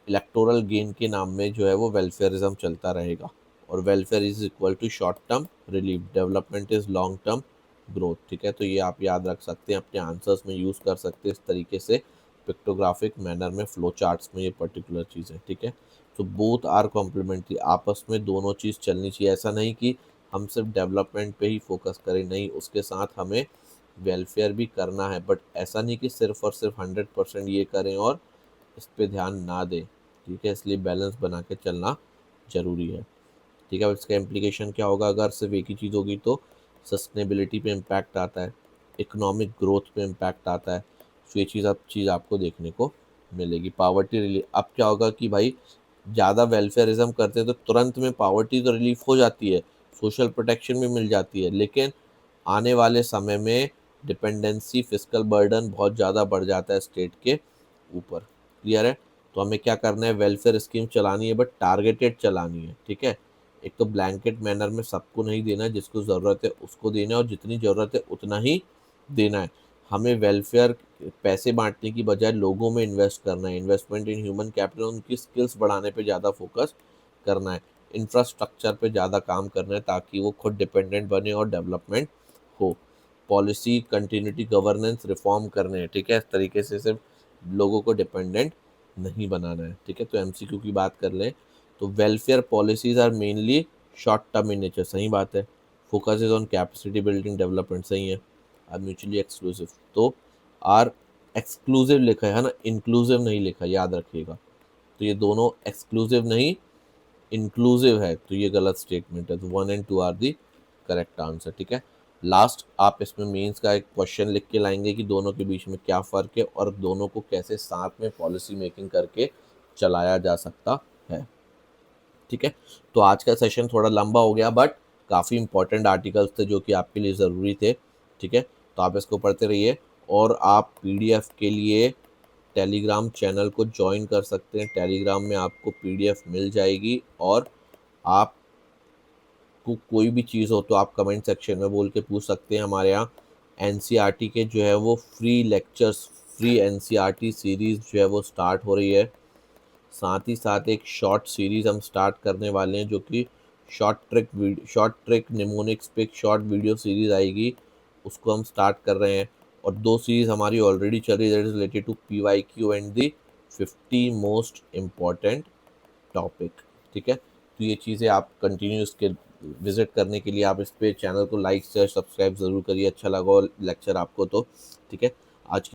इलेक्टोरल गेन के नाम में जो है वो वेलफेयरिज्म चलता रहेगा। और welfare is equal to short term relief, development is long term growth. ठीक है, तो ये आप याद रख सकते हैं, अपने आंसर्स में यूज़ कर सकते हैं इस तरीके से, पिक्टोग्राफिक मैनर में, फ्लो चार्ट्स में ये पर्टिकुलर चीज़ें। ठीक है, तो बोथ आर कॉम्प्लीमेंट्री, आपस में दोनों चीज़ चलनी चाहिए। ऐसा नहीं कि हम सिर्फ डेवलपमेंट पे ही फोकस करें, नहीं, उसके साथ हमें वेलफेयर भी करना है, बट ऐसा नहीं कि सिर्फ और सिर्फ 100% ये करें और इस पे ध्यान ना दें। ठीक है, इसलिए बैलेंस बना के चलना ज़रूरी है। ठीक है, अब इसका इम्प्लीकेशन क्या होगा, अगर सिर्फ एक ही चीज़ होगी तो सस्टेनेबिलिटी पे इम्पैक्ट आता है, इकोनॉमिक ग्रोथ पे इम्पैक्ट आता है, तो ये चीज़ आपको देखने को मिलेगी। पावर्टी रिलीफ, अब क्या होगा कि भाई ज़्यादा वेलफेयरिज्म करते हैं तो तुरंत में पावर्टी तो रिलीफ हो जाती है, सोशल प्रोटेक्शन भी मिल जाती है, लेकिन आने वाले समय में डिपेंडेंसी, फिस्कल बर्डन बहुत ज़्यादा बढ़ जाता है स्टेट के ऊपर। क्लियर है, तो हमें क्या करना है, वेलफेयर स्कीम चलानी है बट टारगेटेड चलानी है। ठीक है, एक तो ब्लैंकेट मैनर में सबको नहीं देना है, जिसको ज़रूरत है उसको देना है और जितनी ज़रूरत है उतना ही देना है। हमें वेलफेयर पैसे बांटने की बजाय लोगों में इन्वेस्ट करना है, इन्वेस्टमेंट इन ह्यूमन कैपिटल, उनकी स्किल्स बढ़ाने पे ज़्यादा फोकस करना है, इंफ्रास्ट्रक्चर पे ज़्यादा काम करना है ताकि वो खुद डिपेंडेंट बने और डेवलपमेंट हो। पॉलिसी कंटिन्यूटी, गवर्नेंस रिफॉर्म करने हैं। ठीक है, इस तरीके से सिर्फ लोगों को डिपेंडेंट नहीं बनाना है। ठीक है, तो एमसीक्यू की बात कर लें तो welfare policies are mainly short term in nature, सही बात है, focus is on capacity building development, सही है। आर म्यूचुअली एक्सक्लूसिव, तो आर एक्सक्लूसिव लिखा है ना, इंक्लूसिव नहीं लिखा, याद रखिएगा। तो ये दोनों एक्सक्लूसिव नहीं इंक्लूसिव है, तो ये गलत स्टेटमेंट है, तो 1 and 2 are the correct answer. ठीक है, लास्ट आप इसमें मेंस का एक क्वेश्चन लिख के लाएंगे कि दोनों के बीच में क्या फ़र्क है और दोनों को कैसे साथ में पॉलिसी मेकिंग करके चलाया जा सकता है। ठीक है, तो आज का सेशन थोड़ा लंबा हो गया बट काफ़ी इंपॉर्टेंट आर्टिकल्स थे जो कि आपके लिए ज़रूरी थे। ठीक है, तो आप इसको पढ़ते रहिए और आप पीडीएफ के लिए टेलीग्राम चैनल को ज्वाइन कर सकते हैं। टेलीग्राम में आपको पीडीएफ मिल जाएगी, और आपको कोई भी चीज़ हो तो आप कमेंट सेक्शन में बोल के पूछ सकते हैं। हमारे यहाँ एनसीईआरटी के जो है वो free lectures, free NCERT series जो है वो स्टार्ट हो रही है। साथ ही साथ एक शॉर्ट सीरीज़ हम स्टार्ट करने वाले हैं, जो कि शॉर्ट ट्रिक निमोनिक्स पे एक शॉर्ट वीडियो सीरीज़ आएगी, उसको हम स्टार्ट कर रहे हैं। और 2 सीरीज़ हमारी ऑलरेडी चल रही है, that is related to PYQ and the 50 most important topic, ठीक है। तो ये चीज़ें आप कंटिन्यू इसके विजिट करने के लिए आप इस पे चैनल को लाइक शेयर सब्सक्राइब ज़रूर करिए, अच्छा लगा लेक्चर आपको तो, ठीक है।